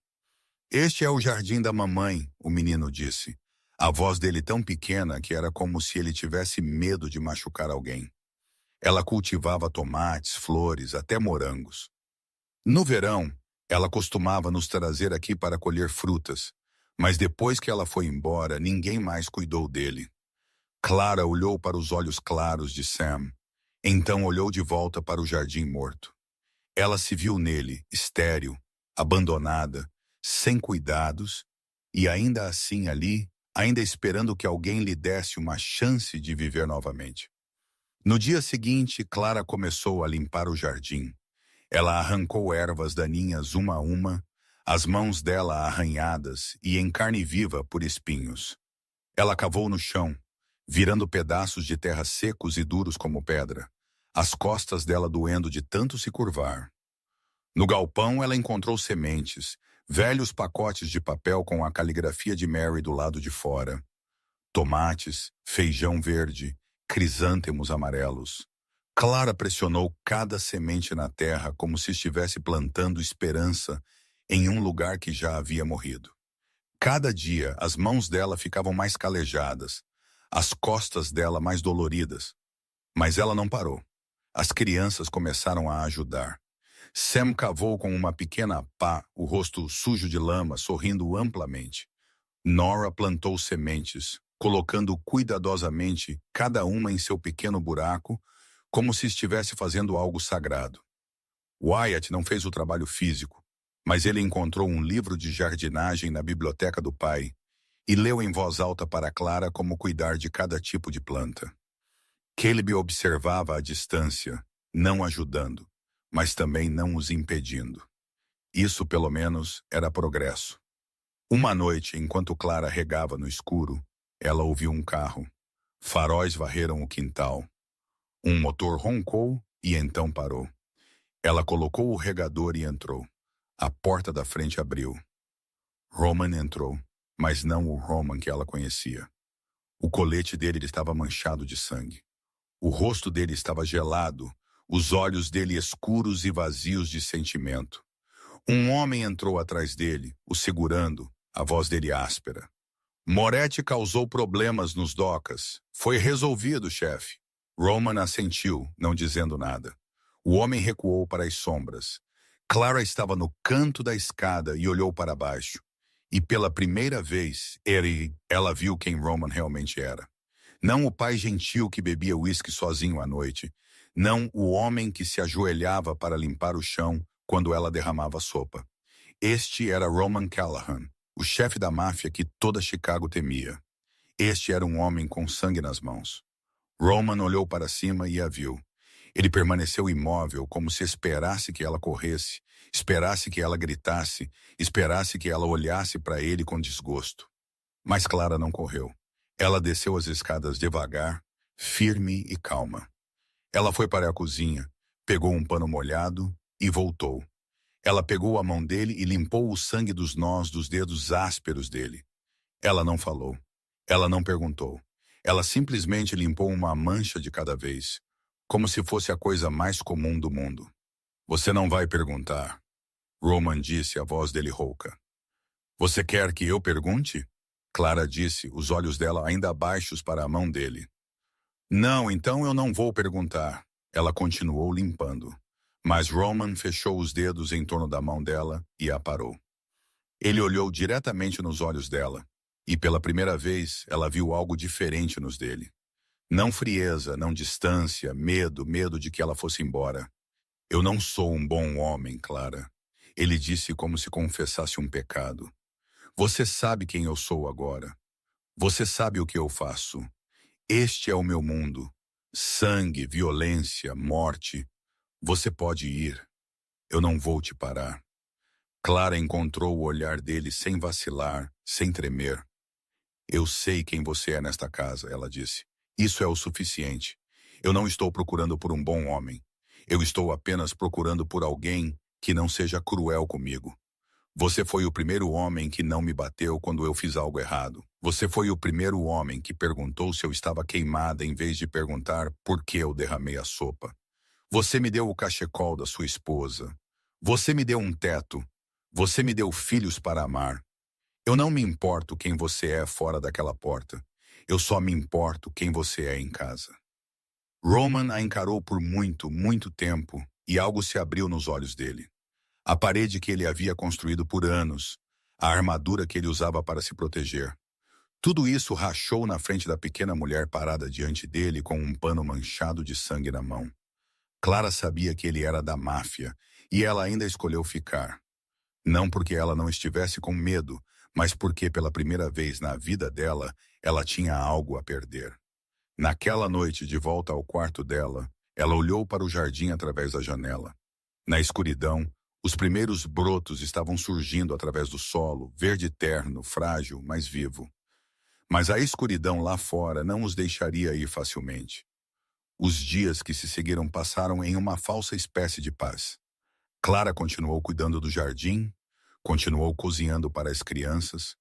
Este é o jardim da mamãe, o menino disse. A voz dele tão pequena que era como se ele tivesse medo de machucar alguém. Ela cultivava tomates, flores, até morangos. No verão, ela costumava nos trazer aqui para colher frutas, mas depois que ela foi embora, ninguém mais cuidou dele. Clara olhou para os olhos claros de Sam, então olhou de volta para o jardim morto. Ela se viu nele, estéril, abandonada, sem cuidados, e ainda assim ali, ainda esperando que alguém lhe desse uma chance de viver novamente. No dia seguinte, Clara começou a limpar o jardim. Ela arrancou ervas daninhas uma a uma, as mãos dela arranhadas e em carne viva por espinhos. Ela cavou no chão, virando pedaços de terra secos e duros como pedra, as costas dela doendo de tanto se curvar. No galpão, ela encontrou sementes, velhos pacotes de papel com a caligrafia de Mary do lado de fora, tomates, feijão verde, crisântemos amarelos. Clara pressionou cada semente na terra como se estivesse plantando esperança em um lugar que já havia morrido. Cada dia, as mãos dela ficavam mais calejadas, as costas dela mais doloridas. Mas ela não parou. As crianças começaram a ajudar. Sam cavou com uma pequena pá, o rosto sujo de lama, sorrindo amplamente. Nora plantou sementes, colocando cuidadosamente cada uma em seu pequeno buraco, como se estivesse fazendo algo sagrado. Wyatt não fez o trabalho físico, mas ele encontrou um livro de jardinagem na biblioteca do pai e leu em voz alta para Clara como cuidar de cada tipo de planta. Caleb observava à distância, não ajudando, mas também não os impedindo. Isso, pelo menos, era progresso. Uma noite, enquanto Clara regava no escuro, ela ouviu um carro. Faróis varreram o quintal. Um motor roncou e então parou. Ela colocou o regador e entrou. A porta da frente abriu. Roman entrou, mas não o Roman que ela conhecia. O colete dele estava manchado de sangue. O rosto dele estava gelado, os olhos dele escuros e vazios de sentimento. Um homem entrou atrás dele, o segurando, a voz dele áspera. Moretti causou problemas nos docas. Foi resolvido, chefe. Roman assentiu, não dizendo nada. O homem recuou para as sombras. Clara estava no canto da escada e olhou para baixo. E pela primeira vez, ela viu quem Roman realmente era. Não o pai gentil que bebia uísque sozinho à noite. Não o homem que se ajoelhava para limpar o chão quando ela derramava sopa. Este era Roman Callahan, o chefe da máfia que toda Chicago temia. Este era um homem com sangue nas mãos. Roman olhou para cima e a viu. Ele permaneceu imóvel, como se esperasse que ela corresse, esperasse que ela gritasse, esperasse que ela olhasse para ele com desgosto. Mas Clara não correu. Ela desceu as escadas devagar, firme e calma. Ela foi para a cozinha, pegou um pano molhado e voltou. Ela pegou a mão dele e limpou o sangue dos nós dos dedos ásperos dele. Ela não falou. Ela não perguntou. Ela simplesmente limpou uma mancha de cada vez, como se fosse a coisa mais comum do mundo. Você não vai perguntar, Roman disse, a voz dele rouca. Você quer que eu pergunte? Clara disse, os olhos dela ainda baixos para a mão dele. Não, então eu não vou perguntar. Ela continuou limpando. Mas Roman fechou os dedos em torno da mão dela e a parou. Ele olhou diretamente nos olhos dela, e pela primeira vez ela viu algo diferente nos dele. Não frieza, não distância, medo de que ela fosse embora. Eu não sou um bom homem, Clara. Ele disse como se confessasse um pecado. Você sabe quem eu sou agora. Você sabe o que eu faço. Este é o meu mundo. Sangue, violência, morte. Você pode ir. Eu não vou te parar. Clara encontrou o olhar dele sem vacilar, sem tremer. Eu sei quem você é nesta casa, ela disse. Isso é o suficiente. Eu não estou procurando por um bom homem. Eu estou apenas procurando por alguém que não seja cruel comigo. Você foi o primeiro homem que não me bateu quando eu fiz algo errado. Você foi o primeiro homem que perguntou se eu estava queimada em vez de perguntar por que eu derramei a sopa. Você me deu o cachecol da sua esposa. Você me deu um teto. Você me deu filhos para amar. Eu não me importo quem você é fora daquela porta. Eu só me importo quem você é em casa. Roman a encarou por muito tempo e algo se abriu nos olhos dele. A parede que ele havia construído por anos, a armadura que ele usava para se proteger. Tudo isso rachou na frente da pequena mulher parada diante dele com um pano manchado de sangue na mão. Clara sabia que ele era da máfia e ela ainda escolheu ficar. Não porque ela não estivesse com medo, mas porque pela primeira vez na vida dela, ela tinha algo a perder. Naquela noite, de volta ao quarto dela, ela olhou para o jardim através da janela. Na escuridão, os primeiros brotos estavam surgindo através do solo, verde terno, frágil, mas vivo. Mas a escuridão lá fora não os deixaria ir facilmente. Os dias que se seguiram passaram em uma falsa espécie de paz. Clara continuou cuidando do jardim, continuou cozinhando para as crianças,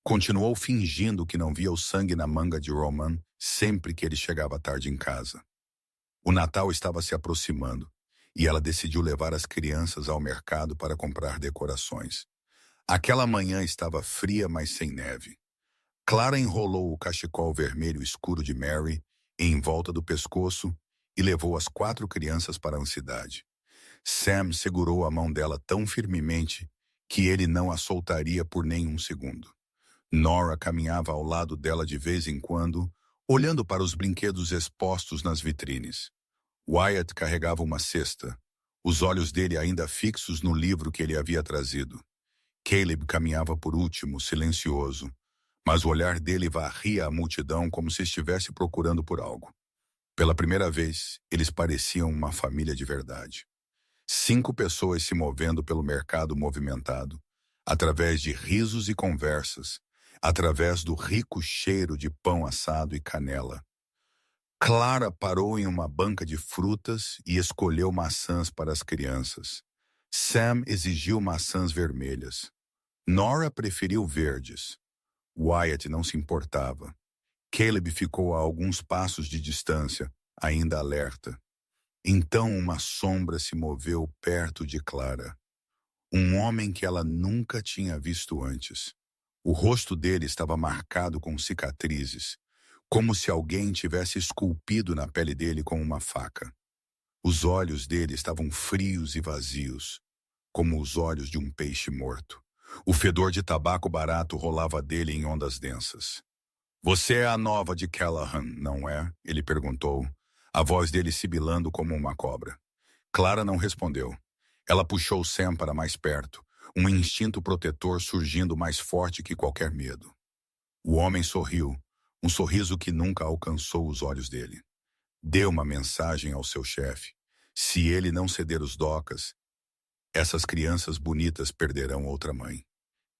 continuou fingindo que não via o sangue na manga de Roman sempre que ele chegava tarde em casa. O Natal estava se aproximando e ela decidiu levar as crianças ao mercado para comprar decorações. Aquela manhã estava fria, mas sem neve. Clara enrolou o cachecol vermelho escuro de Mary em volta do pescoço e levou as 4 crianças para a cidade. Sam segurou a mão dela tão firmemente que ele não a soltaria por nenhum segundo. Nora caminhava ao lado dela de vez em quando, olhando para os brinquedos expostos nas vitrines. Wyatt carregava uma cesta, os olhos dele ainda fixos no livro que ele havia trazido. Caleb caminhava por último, silencioso, mas o olhar dele varria a multidão como se estivesse procurando por algo. Pela primeira vez, eles pareciam uma família de verdade. 5 pessoas se movendo pelo mercado movimentado, através de risos e conversas, através do rico cheiro de pão assado e canela. Clara parou em uma banca de frutas e escolheu maçãs para as crianças. Sam exigiu maçãs vermelhas. Nora preferiu verdes. Wyatt não se importava. Caleb ficou a alguns passos de distância, ainda alerta. Então uma sombra se moveu perto de Clara. Um homem que ela nunca tinha visto antes. O rosto dele estava marcado com cicatrizes, como se alguém tivesse esculpido na pele dele com uma faca. Os olhos dele estavam frios e vazios, como os olhos de um peixe morto. O fedor de tabaco barato rolava dele em ondas densas. "Você é a nova de Callahan, não é?" ele perguntou, a voz dele sibilando como uma cobra. Clara não respondeu. Ela puxou Sam para mais perto, um instinto protetor surgindo mais forte que qualquer medo. O homem sorriu, um sorriso que nunca alcançou os olhos dele. Dê uma mensagem ao seu chefe. Se ele não ceder os docas, essas crianças bonitas perderão outra mãe.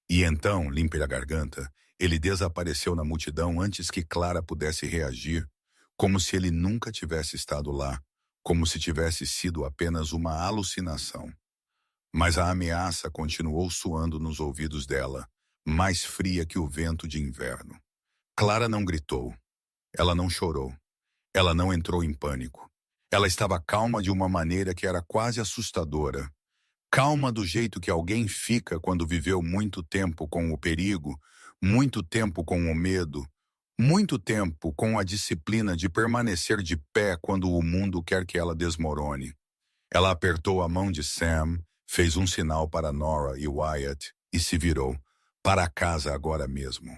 E então, limpe a garganta, ele desapareceu na multidão antes que Clara pudesse reagir, como se ele nunca tivesse estado lá, como se tivesse sido apenas uma alucinação. Mas a ameaça continuou soando nos ouvidos dela, mais fria que o vento de inverno. Clara não gritou. Ela não chorou. Ela não entrou em pânico. Ela estava calma de uma maneira que era quase assustadora. Calma do jeito que alguém fica quando viveu muito tempo com o perigo, muito tempo com o medo, muito tempo com a disciplina de permanecer de pé quando o mundo quer que ela desmorone. Ela apertou a mão de Sam, fez um sinal para Nora e Wyatt e se virou. "Para casa agora mesmo."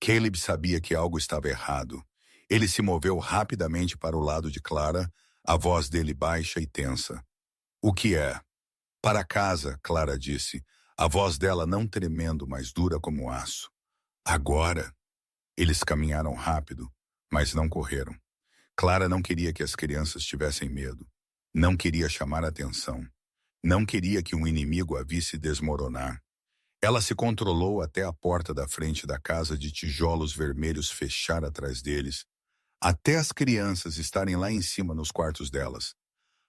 Caleb sabia que algo estava errado. Ele se moveu rapidamente para o lado de Clara, a voz dele baixa e tensa. "O que é?" "Para casa," Clara disse, a voz dela não tremendo, mas dura como aço. "Agora?" Eles caminharam rápido, mas não correram. Clara não queria que as crianças tivessem medo. Não queria chamar atenção. Não queria que um inimigo a visse desmoronar. Ela se controlou até a porta da frente da casa de tijolos vermelhos fechar atrás deles, até as crianças estarem lá em cima nos quartos delas,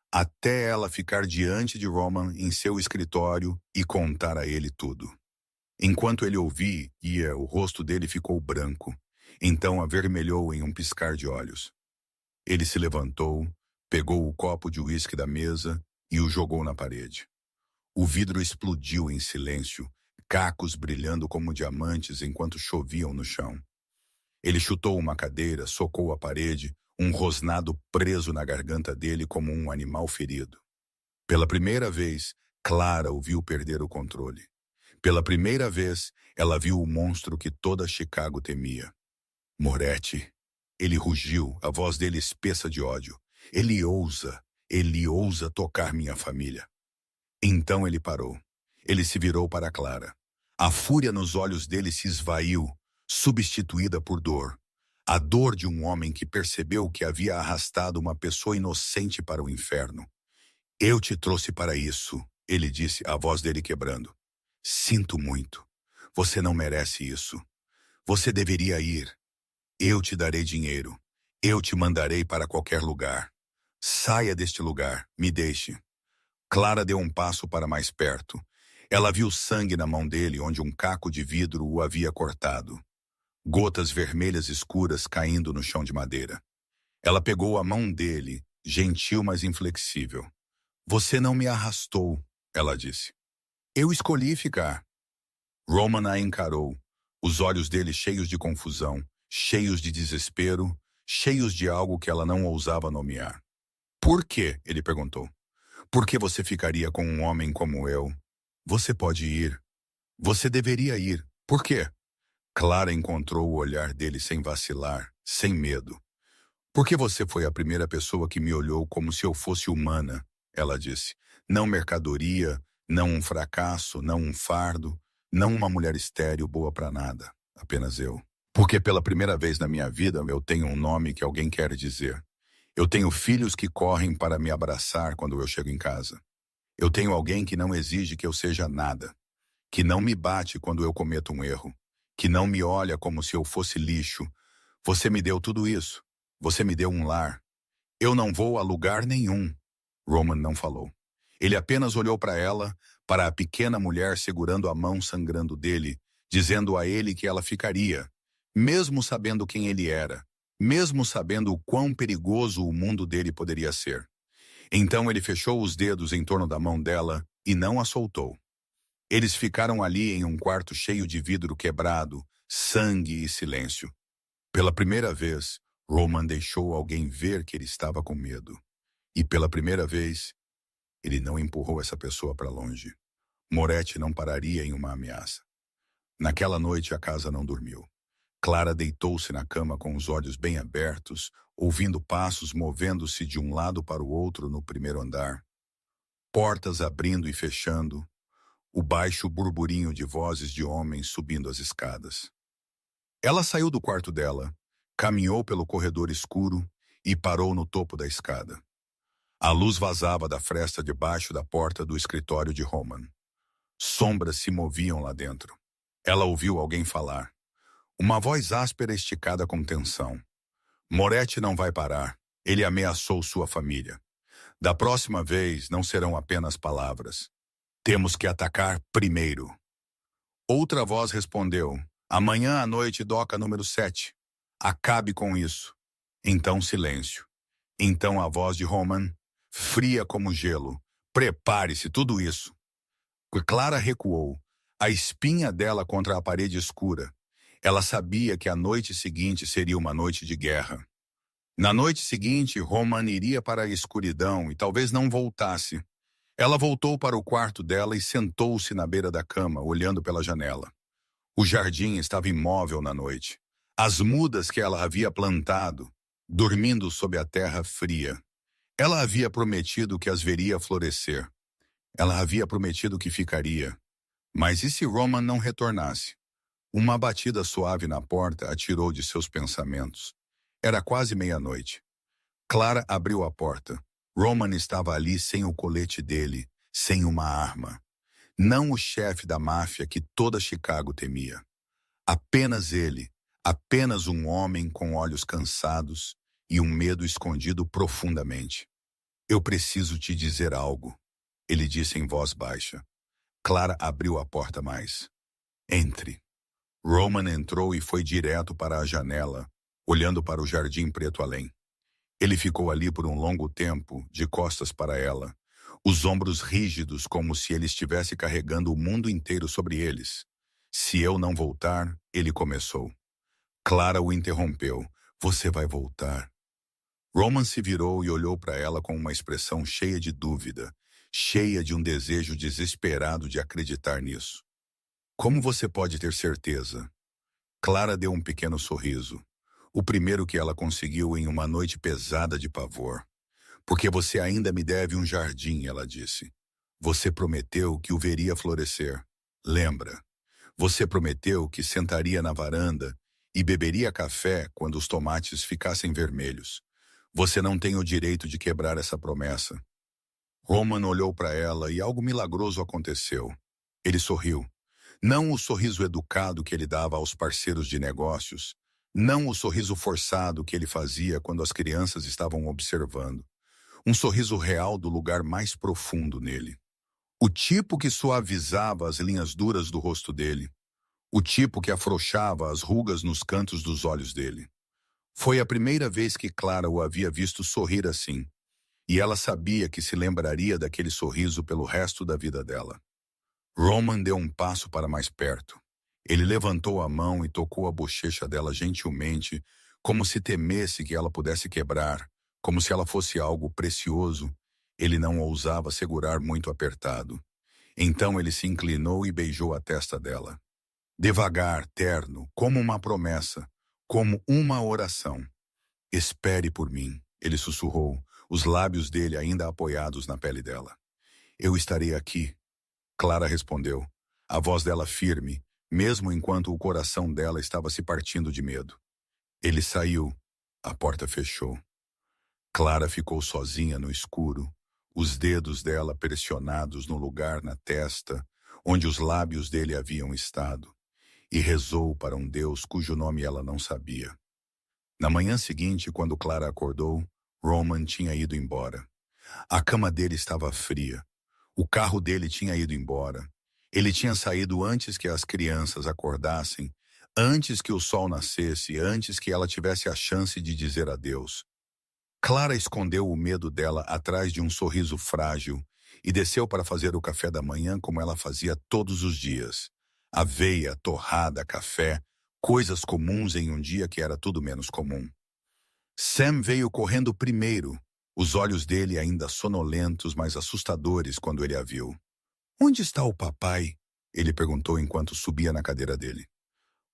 até ela ficar diante de Roman em seu escritório e contar a ele tudo. Enquanto ele ouvia, o rosto dele ficou branco, então avermelhou em um piscar de olhos. Ele se levantou, pegou o copo de uísque da mesa e o jogou na parede. O vidro explodiu em silêncio, cacos brilhando como diamantes enquanto choviam no chão. Ele chutou uma cadeira, socou a parede, um rosnado preso na garganta dele como um animal ferido. Pela primeira vez, Clara o viu perder o controle. Pela primeira vez, ela viu o monstro que toda Chicago temia. "Moretti." Ele rugiu, a voz dele espessa de ódio. Ele ousa tocar minha família." Então ele parou. Ele se virou para Clara. A fúria nos olhos dele se esvaiu, substituída por dor. A dor de um homem que percebeu que havia arrastado uma pessoa inocente para o inferno. "Eu te trouxe para isso," ele disse, a voz dele quebrando. "Sinto muito. Você não merece isso. Você deveria ir. Eu te darei dinheiro. Eu te mandarei para qualquer lugar. Saia deste lugar. Me deixe." Clara deu um passo para mais perto. Ela viu sangue na mão dele onde um caco de vidro o havia cortado. Gotas vermelhas escuras caindo no chão de madeira. Ela pegou a mão dele, gentil mas inflexível. "Você não me arrastou," ela disse. "Eu escolhi ficar." Roman a encarou, os olhos dele cheios de confusão, cheios de desespero, cheios de algo que ela não ousava nomear. "Por quê?" ele perguntou. "Por que você ficaria com um homem como eu? Você pode ir. Você deveria ir. Por quê?" Clara encontrou o olhar dele sem vacilar, sem medo. "Porque você foi a primeira pessoa que me olhou como se eu fosse humana," ela disse. "Não mercadoria, não um fracasso, não um fardo, não uma mulher estéril boa para nada. Apenas eu. Porque pela primeira vez na minha vida eu tenho um nome que alguém quer dizer. Eu tenho filhos que correm para me abraçar quando eu chego em casa. Eu tenho alguém que não exige que eu seja nada. que não me bate quando eu cometo um erro, que não me olha como se eu fosse lixo. Você me deu tudo isso. Você me deu um lar. Eu não vou a lugar nenhum. Roman não falou. Ele apenas olhou para ela, para a pequena mulher segurando a mão sangrando dele, dizendo a ele que ela ficaria, mesmo sabendo quem ele era, mesmo sabendo o quão perigoso o mundo dele poderia ser. Então ele fechou os dedos em torno da mão dela e não a soltou. Eles ficaram ali em um quarto cheio de vidro quebrado, sangue e silêncio. Pela primeira vez, Roman deixou alguém ver que ele estava com medo. E pela primeira vez, ele não empurrou essa pessoa para longe. Moretti não pararia em uma ameaça. Naquela noite, a casa não dormiu. Clara deitou-se na cama com os olhos bem abertos, ouvindo passos movendo-se de um lado para o outro no primeiro andar. Portas abrindo e fechando, o baixo burburinho de vozes de homens subindo as escadas. Ela saiu do quarto dela, caminhou pelo corredor escuro e parou no topo da escada. A luz vazava da fresta debaixo da porta do escritório de Roman. Sombras se moviam lá dentro. Ela ouviu alguém falar. Uma voz áspera esticada com tensão. Moretti não vai parar. Ele ameaçou sua família. Da próxima vez, não serão apenas palavras. Temos que atacar primeiro. Outra voz respondeu. Amanhã à noite, doca número 7. Acabe com isso. Então silêncio. Então a voz de Roman, fria como gelo. Prepare-se, tudo isso. Clara recuou, a espinha dela contra a parede escura. Ela sabia que a noite seguinte seria uma noite de guerra. Na noite seguinte, Roman iria para a escuridão e talvez não voltasse. Ela voltou para o quarto dela e sentou-se na beira da cama, olhando pela janela. O jardim estava imóvel na noite. As mudas que ela havia plantado, dormindo sob a terra fria. Ela havia prometido que as veria florescer. Ela havia prometido que ficaria. Mas e se Roman não retornasse? Uma batida suave na porta a tirou de seus pensamentos. Era quase meia-noite. Clara abriu a porta. Roman estava ali sem o colete dele, sem uma arma. Não o chefe da máfia que toda Chicago temia. Apenas ele, apenas um homem com olhos cansados e um medo escondido profundamente. Eu preciso te dizer algo, ele disse em voz baixa. Clara abriu a porta mais. Entre. Roman entrou e foi direto para a janela, olhando para o jardim preto além. Ele ficou ali por um longo tempo, de costas para ela, os ombros rígidos como se ele estivesse carregando o mundo inteiro sobre eles. Se eu não voltar, ele começou. Clara o interrompeu. Você vai voltar. Roman se virou e olhou para ela com uma expressão cheia de dúvida, cheia de um desejo desesperado de acreditar nisso. Como você pode ter certeza? Clara deu um pequeno sorriso. O primeiro que ela conseguiu em uma noite pesada de pavor. Porque você ainda me deve um jardim, ela disse. Você prometeu que o veria florescer. Lembra? Você prometeu que sentaria na varanda e beberia café quando os tomates ficassem vermelhos. Você não tem o direito de quebrar essa promessa. Roman olhou para ela e algo milagroso aconteceu. Ele sorriu. Não o sorriso educado que ele dava aos parceiros de negócios, não o sorriso forçado que ele fazia quando as crianças estavam observando. Um sorriso real do lugar mais profundo nele. O tipo que suavizava as linhas duras do rosto dele. O tipo que afrouxava as rugas nos cantos dos olhos dele. Foi a primeira vez que Clara o havia visto sorrir assim, e ela sabia que se lembraria daquele sorriso pelo resto da vida dela. Roman deu um passo para mais perto. Ele levantou a mão e tocou a bochecha dela gentilmente, como se temesse que ela pudesse quebrar, como se ela fosse algo precioso. Ele não ousava segurar muito apertado. Então ele se inclinou e beijou a testa dela. Devagar, terno, como uma promessa, como uma oração. Espere por mim, ele sussurrou, os lábios dele ainda apoiados na pele dela. Eu estarei aqui. Clara respondeu, a voz dela firme, mesmo enquanto o coração dela estava se partindo de medo. Ele saiu. A porta fechou. Clara ficou sozinha no escuro, os dedos dela pressionados no lugar na testa, onde os lábios dele haviam estado, e rezou para um Deus cujo nome ela não sabia. Na manhã seguinte, quando Clara acordou, Roman tinha ido embora. A cama dele estava fria. O carro dele tinha ido embora. Ele tinha saído antes que as crianças acordassem, antes que o sol nascesse, antes que ela tivesse a chance de dizer adeus. Clara escondeu o medo dela atrás de um sorriso frágil e desceu para fazer o café da manhã como ela fazia todos os dias. Aveia, torrada, café, coisas comuns em um dia que era tudo menos comum. Sam veio correndo primeiro, os olhos dele ainda sonolentos, mas assustadores quando ele a viu. "Onde está o papai?" ele perguntou enquanto subia na cadeira dele.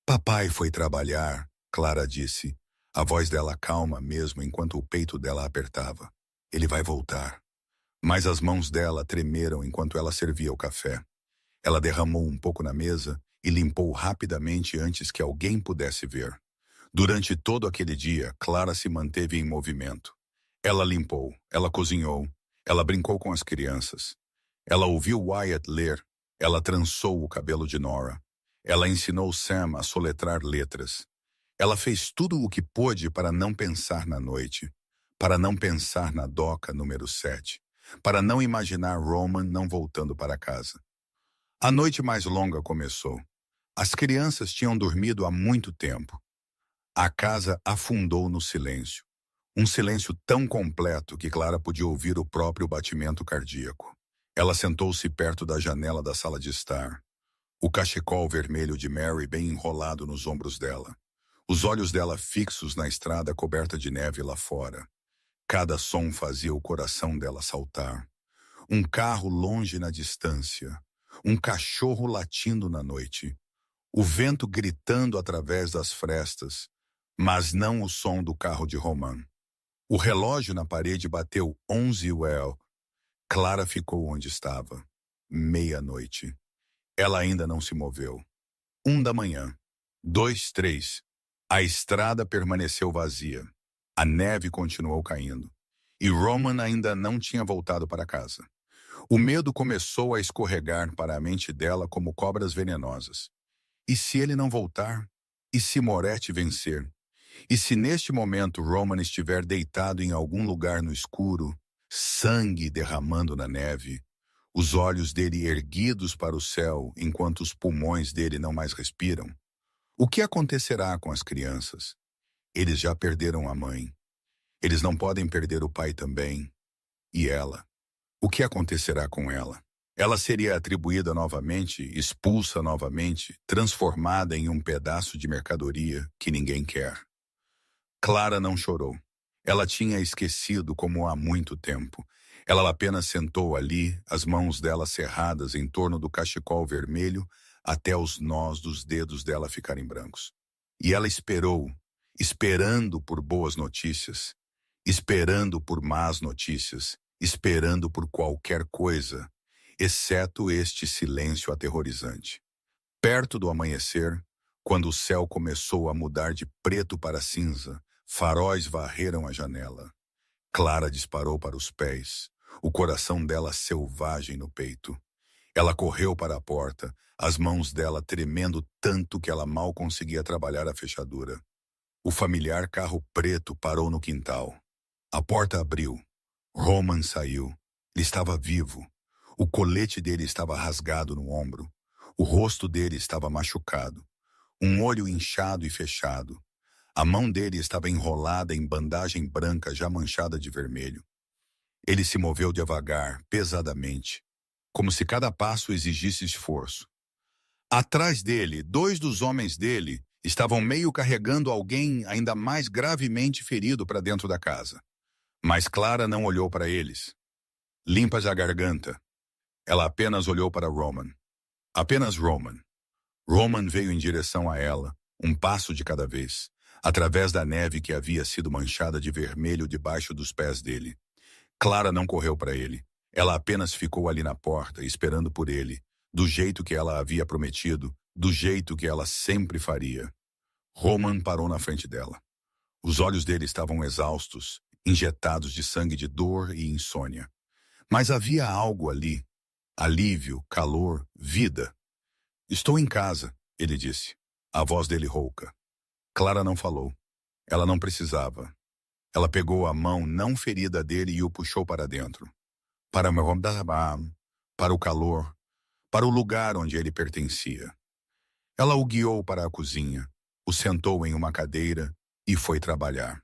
"Papai foi trabalhar", Clara disse, a voz dela calma mesmo enquanto o peito dela apertava. "Ele vai voltar." Mas as mãos dela tremeram enquanto ela servia o café. Ela derramou um pouco na mesa e limpou rapidamente antes que alguém pudesse ver. Durante todo aquele dia, Clara se manteve em movimento. Ela limpou, ela cozinhou, ela brincou com as crianças. Ela ouviu Wyatt ler, ela trançou o cabelo de Nora. Ela ensinou Sam a soletrar letras. Ela fez tudo o que pôde para não pensar na noite, para não pensar na doca número 7, para não imaginar Roman não voltando para casa. A noite mais longa começou. As crianças tinham dormido há muito tempo. A casa afundou no silêncio. Um silêncio tão completo que Clara podia ouvir o próprio batimento cardíaco. Ela sentou-se perto da janela da sala de estar. O cachecol vermelho de Mary bem enrolado nos ombros dela. Os olhos dela fixos na estrada coberta de neve lá fora. Cada som fazia o coração dela saltar. Um carro longe na distância. Um cachorro latindo na noite. O vento gritando através das frestas, mas não o som do carro de Roman. O relógio na parede bateu 11 well. Clara ficou onde estava. Meia-noite. Ela ainda não se moveu. 1 da manhã. 2, 3. A estrada permaneceu vazia. A neve continuou caindo. E Roman ainda não tinha voltado para casa. O medo começou a escorregar para a mente dela como cobras venenosas. E se ele não voltar? E se Moretti vencer? E se neste momento Roman estiver deitado em algum lugar no escuro, sangue derramando na neve, os olhos dele erguidos para o céu enquanto os pulmões dele não mais respiram? O que acontecerá com as crianças? Eles já perderam a mãe. Eles não podem perder o pai também. E ela? O que acontecerá com ela? Ela seria atribuída novamente, expulsa novamente, transformada em um pedaço de mercadoria que ninguém quer. Clara não chorou. Ela tinha esquecido como há muito tempo. Ela apenas sentou ali, as mãos dela cerradas em torno do cachecol vermelho, até os nós dos dedos dela ficarem brancos. E ela esperou, esperando por boas notícias, esperando por más notícias, esperando por qualquer coisa, exceto este silêncio aterrorizante. Perto do amanhecer, quando o céu começou a mudar de preto para cinza, faróis varreram a janela. Clara disparou para os pés, o coração dela selvagem no peito. Ela correu para a porta, as mãos dela tremendo tanto que ela mal conseguia trabalhar a fechadura. O familiar carro preto parou no quintal. A porta abriu. Roman saiu. Ele estava vivo. O colete dele estava rasgado no ombro. O rosto dele estava machucado. Um olho inchado e fechado. A mão dele estava enrolada em bandagem branca já manchada de vermelho. Ele se moveu devagar, pesadamente, como se cada passo exigisse esforço. Atrás dele, 2 dos homens dele estavam meio carregando alguém ainda mais gravemente ferido para dentro da casa. Mas Clara não olhou para eles. Limpas a garganta. Ela apenas olhou para Roman. Apenas Roman. Roman veio em direção a ela, um passo de cada vez, através da neve que havia sido manchada de vermelho debaixo dos pés dele. Clara não correu para ele. Ela apenas ficou ali na porta, esperando por ele, do jeito que ela havia prometido, do jeito que ela sempre faria. Roman parou na frente dela. Os olhos dele estavam exaustos, injetados de sangue de dor e insônia. Mas havia algo ali. alívio, calor, vida. Estou em casa, ele disse. A voz dele rouca. Clara não falou. Ela não precisava. Ela pegou a mão não ferida dele e o puxou para dentro. Para para o calor, para o lugar onde ele pertencia. Ela o guiou para a cozinha, o sentou em uma cadeira e foi trabalhar.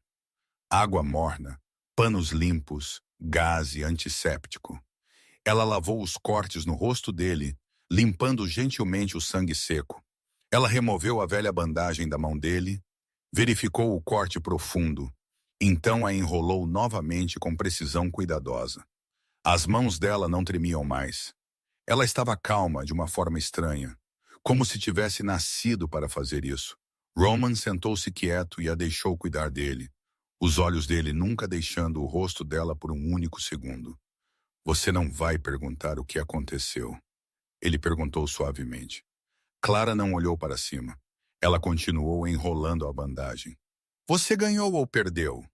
Água morna, panos limpos, gás e antisséptico. Ela lavou os cortes no rosto dele, limpando gentilmente o sangue seco. Ela removeu a velha bandagem da mão dele, verificou o corte profundo, então a enrolou novamente com precisão cuidadosa. As mãos dela não tremiam mais. Ela estava calma de uma forma estranha, como se tivesse nascido para fazer isso. Roman sentou-se quieto e a deixou cuidar dele, os olhos dele nunca deixando o rosto dela por um único segundo. Você não vai perguntar o que aconteceu? Ele perguntou suavemente. Clara não olhou para cima. Ela continuou enrolando a bandagem. Você ganhou ou perdeu?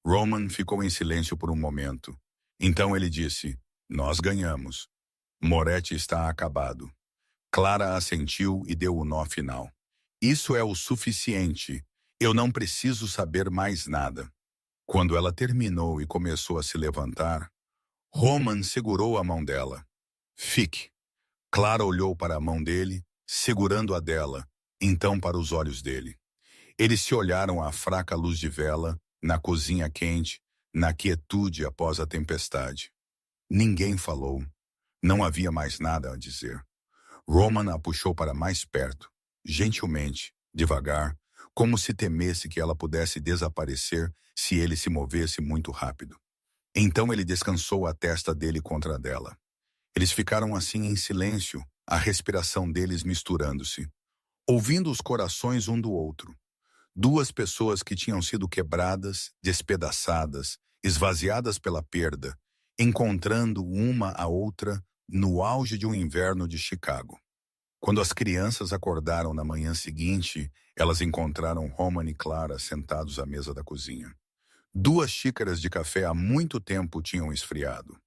Roman ficou em silêncio por um momento. Então ele disse, nós ganhamos. Moretti está acabado. Clara assentiu e deu o nó final. Isso é o suficiente. Eu não preciso saber mais nada. Quando ela terminou e começou a se levantar, Roman segurou a mão dela. Fique. Clara olhou para a mão dele, segurando a dela, então para os olhos dele. Eles se olharam à fraca luz de vela, na cozinha quente, na quietude após a tempestade. Ninguém falou. Não havia mais nada a dizer. Roman a puxou para mais perto, gentilmente, devagar, como se temesse que ela pudesse desaparecer se ele se movesse muito rápido. Então ele descansou a testa dele contra a dela. Eles ficaram assim em silêncio, a respiração deles misturando-se, ouvindo os corações um do outro. Duas pessoas que tinham sido quebradas, despedaçadas, esvaziadas pela perda, encontrando uma a outra no auge de um inverno de Chicago. Quando as crianças acordaram na manhã seguinte, elas encontraram Roman e Clara sentados à mesa da cozinha. 2 xícaras de café há muito tempo tinham esfriado.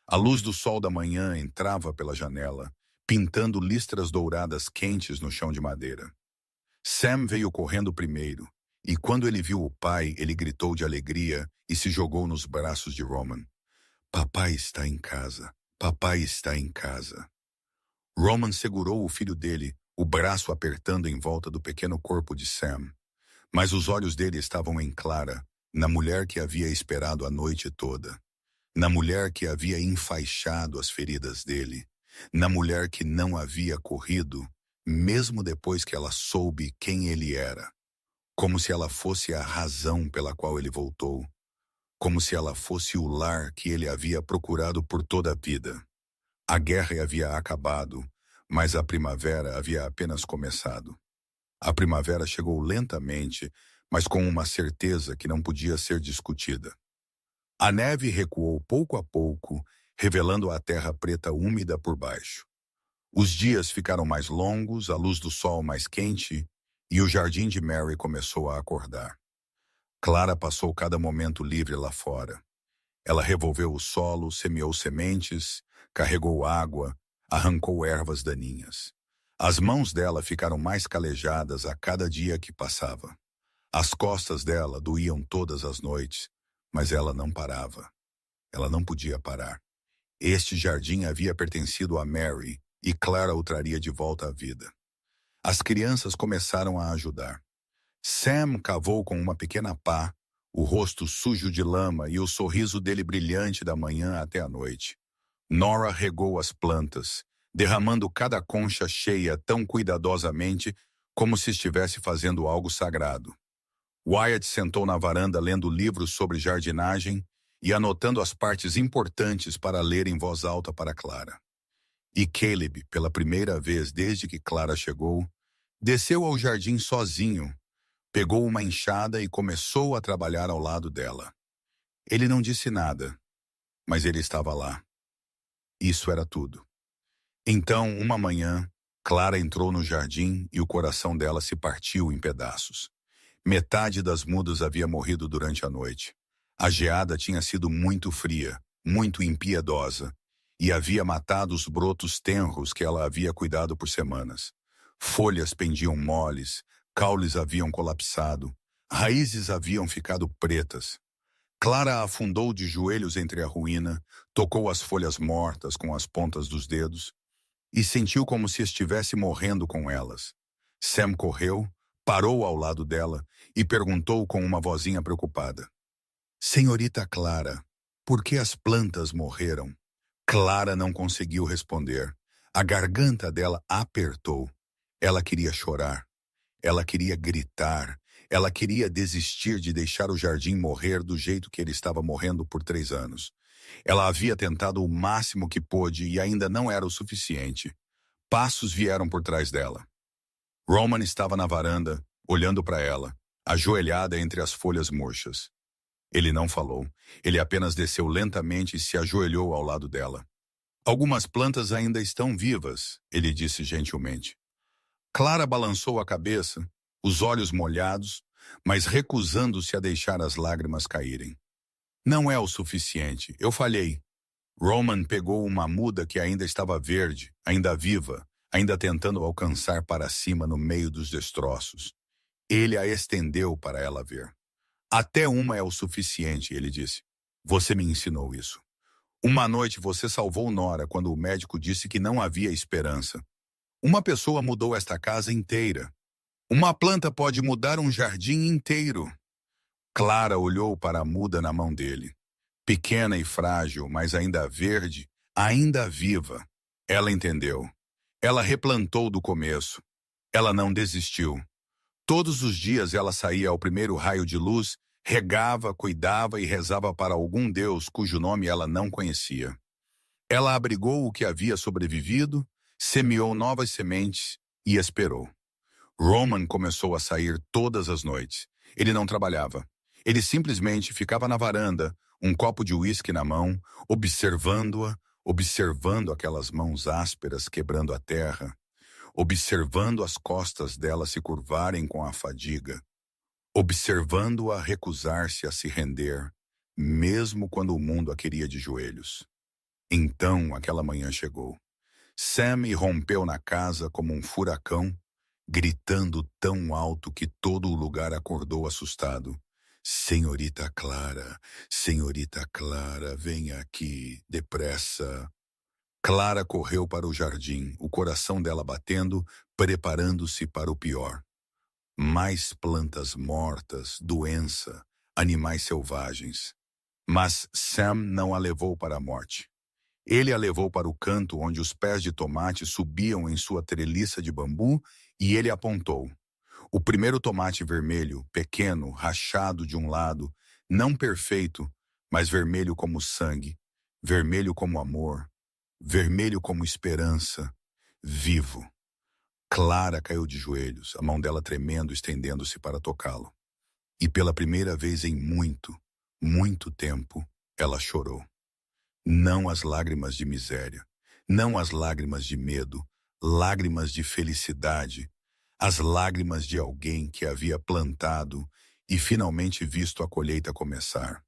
A luz do sol da manhã entrava pela janela, pintando listras douradas quentes no chão de madeira. Sam veio correndo primeiro, e quando ele viu o pai, ele gritou de alegria e se jogou nos braços de Roman. Papai está em casa. Papai está em casa. Roman segurou o filho dele, o braço apertando em volta do pequeno corpo de Sam. Mas os olhos dele estavam em Clara, na mulher que havia esperado a noite toda. Na mulher que havia enfaixado as feridas dele. Na mulher que não havia corrido, mesmo depois que ela soube quem ele era. Como se ela fosse a razão pela qual ele voltou. Como se ela fosse o lar que ele havia procurado por toda a vida. A guerra havia acabado, mas a primavera havia apenas começado. A primavera chegou lentamente, mas com uma certeza que não podia ser discutida. A neve recuou pouco a pouco, revelando a terra preta úmida por baixo. Os dias ficaram mais longos, a luz do sol mais quente, e o jardim de Mary começou a acordar. Clara passou cada momento livre lá fora. Ela revolveu o solo, semeou sementes, carregou água, arrancou ervas daninhas. As mãos dela ficaram mais calejadas a cada dia que passava. As costas dela doíam todas as noites, mas ela não parava. Ela não podia parar. Este jardim havia pertencido a Mary e Clara o traria de volta à vida. As crianças começaram a ajudar. Sam cavou com uma pequena pá, o rosto sujo de lama e o sorriso dele brilhante da manhã até a noite. Nora regou as plantas, derramando cada concha cheia tão cuidadosamente como se estivesse fazendo algo sagrado. Wyatt sentou na varanda lendo livros sobre jardinagem e anotando as partes importantes para ler em voz alta para Clara. E Caleb, pela primeira vez desde que Clara chegou, desceu ao jardim sozinho, pegou uma enxada e começou a trabalhar ao lado dela. Ele não disse nada, mas ele estava lá. Isso era tudo. Então, uma manhã, Clara entrou no jardim e o coração dela se partiu em pedaços. Metade das mudas havia morrido durante a noite. A geada tinha sido muito fria, muito impiedosa, e havia matado os brotos tenros que ela havia cuidado por semanas. Folhas pendiam moles, caules haviam colapsado, raízes haviam ficado pretas. Clara afundou de joelhos entre a ruína, tocou as folhas mortas com as pontas dos dedos e sentiu como se estivesse morrendo com elas. Sam correu, parou ao lado dela e perguntou com uma vozinha preocupada: Senhorita Clara, por que as plantas morreram? Clara não conseguiu responder. A garganta dela apertou. Ela queria chorar. Ela queria gritar. Ela queria desistir de deixar o jardim morrer do jeito que ele estava morrendo por 3 anos. Ela havia tentado o máximo que pôde e ainda não era o suficiente. Passos vieram por trás dela. Roman estava na varanda, olhando para ela, ajoelhada entre as folhas murchas. Ele não falou. Ele apenas desceu lentamente e se ajoelhou ao lado dela. Algumas plantas ainda estão vivas, ele disse gentilmente. Clara balançou a cabeça, os olhos molhados, mas recusando-se a deixar as lágrimas caírem. Não é o suficiente, eu falhei. Roman pegou uma muda que ainda estava verde, ainda viva, ainda tentando alcançar para cima no meio dos destroços. Ele a estendeu para ela ver. Até uma é o suficiente, ele disse. Você me ensinou isso. Uma noite você salvou Nora quando o médico disse que não havia esperança. Uma pessoa mudou esta casa inteira. Uma planta pode mudar um jardim inteiro. Clara olhou para a muda na mão dele. Pequena e frágil, mas ainda verde, ainda viva. Ela entendeu. Ela replantou do começo. Ela não desistiu. Todos os dias ela saía ao primeiro raio de luz, regava, cuidava e rezava para algum Deus cujo nome ela não conhecia. Ela abrigou o que havia sobrevivido, semeou novas sementes e esperou. Roman começou a sair todas as noites. Ele não trabalhava. Ele simplesmente ficava na varanda, um copo de uísque na mão, observando-a, observando aquelas mãos ásperas quebrando a terra, observando as costas dela se curvarem com a fadiga, observando-a recusar-se a se render, mesmo quando o mundo a queria de joelhos. Então, aquela manhã chegou. Sam irrompeu na casa como um furacão, gritando tão alto que todo o lugar acordou assustado. Senhorita Clara, venha aqui, depressa. Clara correu para o jardim, o coração dela batendo, preparando-se para o pior. Mais plantas mortas, doença, animais selvagens. Mas Sam não a levou para a morte. Ele a levou para o canto onde os pés de tomate subiam em sua treliça de bambu e ele apontou. O primeiro tomate vermelho, pequeno, rachado de um lado, não perfeito, mas vermelho como sangue, vermelho como amor, vermelho como esperança, vivo. Clara caiu de joelhos, a mão dela tremendo, estendendo-se para tocá-lo. E pela primeira vez em muito, muito tempo, ela chorou. Não as lágrimas de miséria, não as lágrimas de medo, lágrimas de felicidade, as lágrimas de alguém que havia plantado e finalmente visto a colheita começar.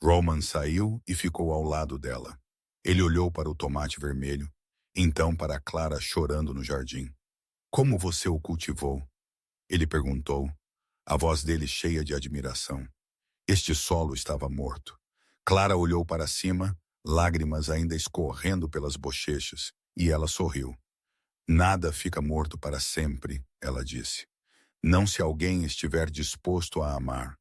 Roman saiu e ficou ao lado dela. Ele olhou para o tomate vermelho, então para Clara chorando no jardim. Como você o cultivou? Ele perguntou, a voz dele cheia de admiração. Este solo estava morto. Clara olhou para cima, lágrimas ainda escorrendo pelas bochechas, e ela sorriu. Nada fica morto para sempre, ela disse. Não se alguém estiver disposto a amar.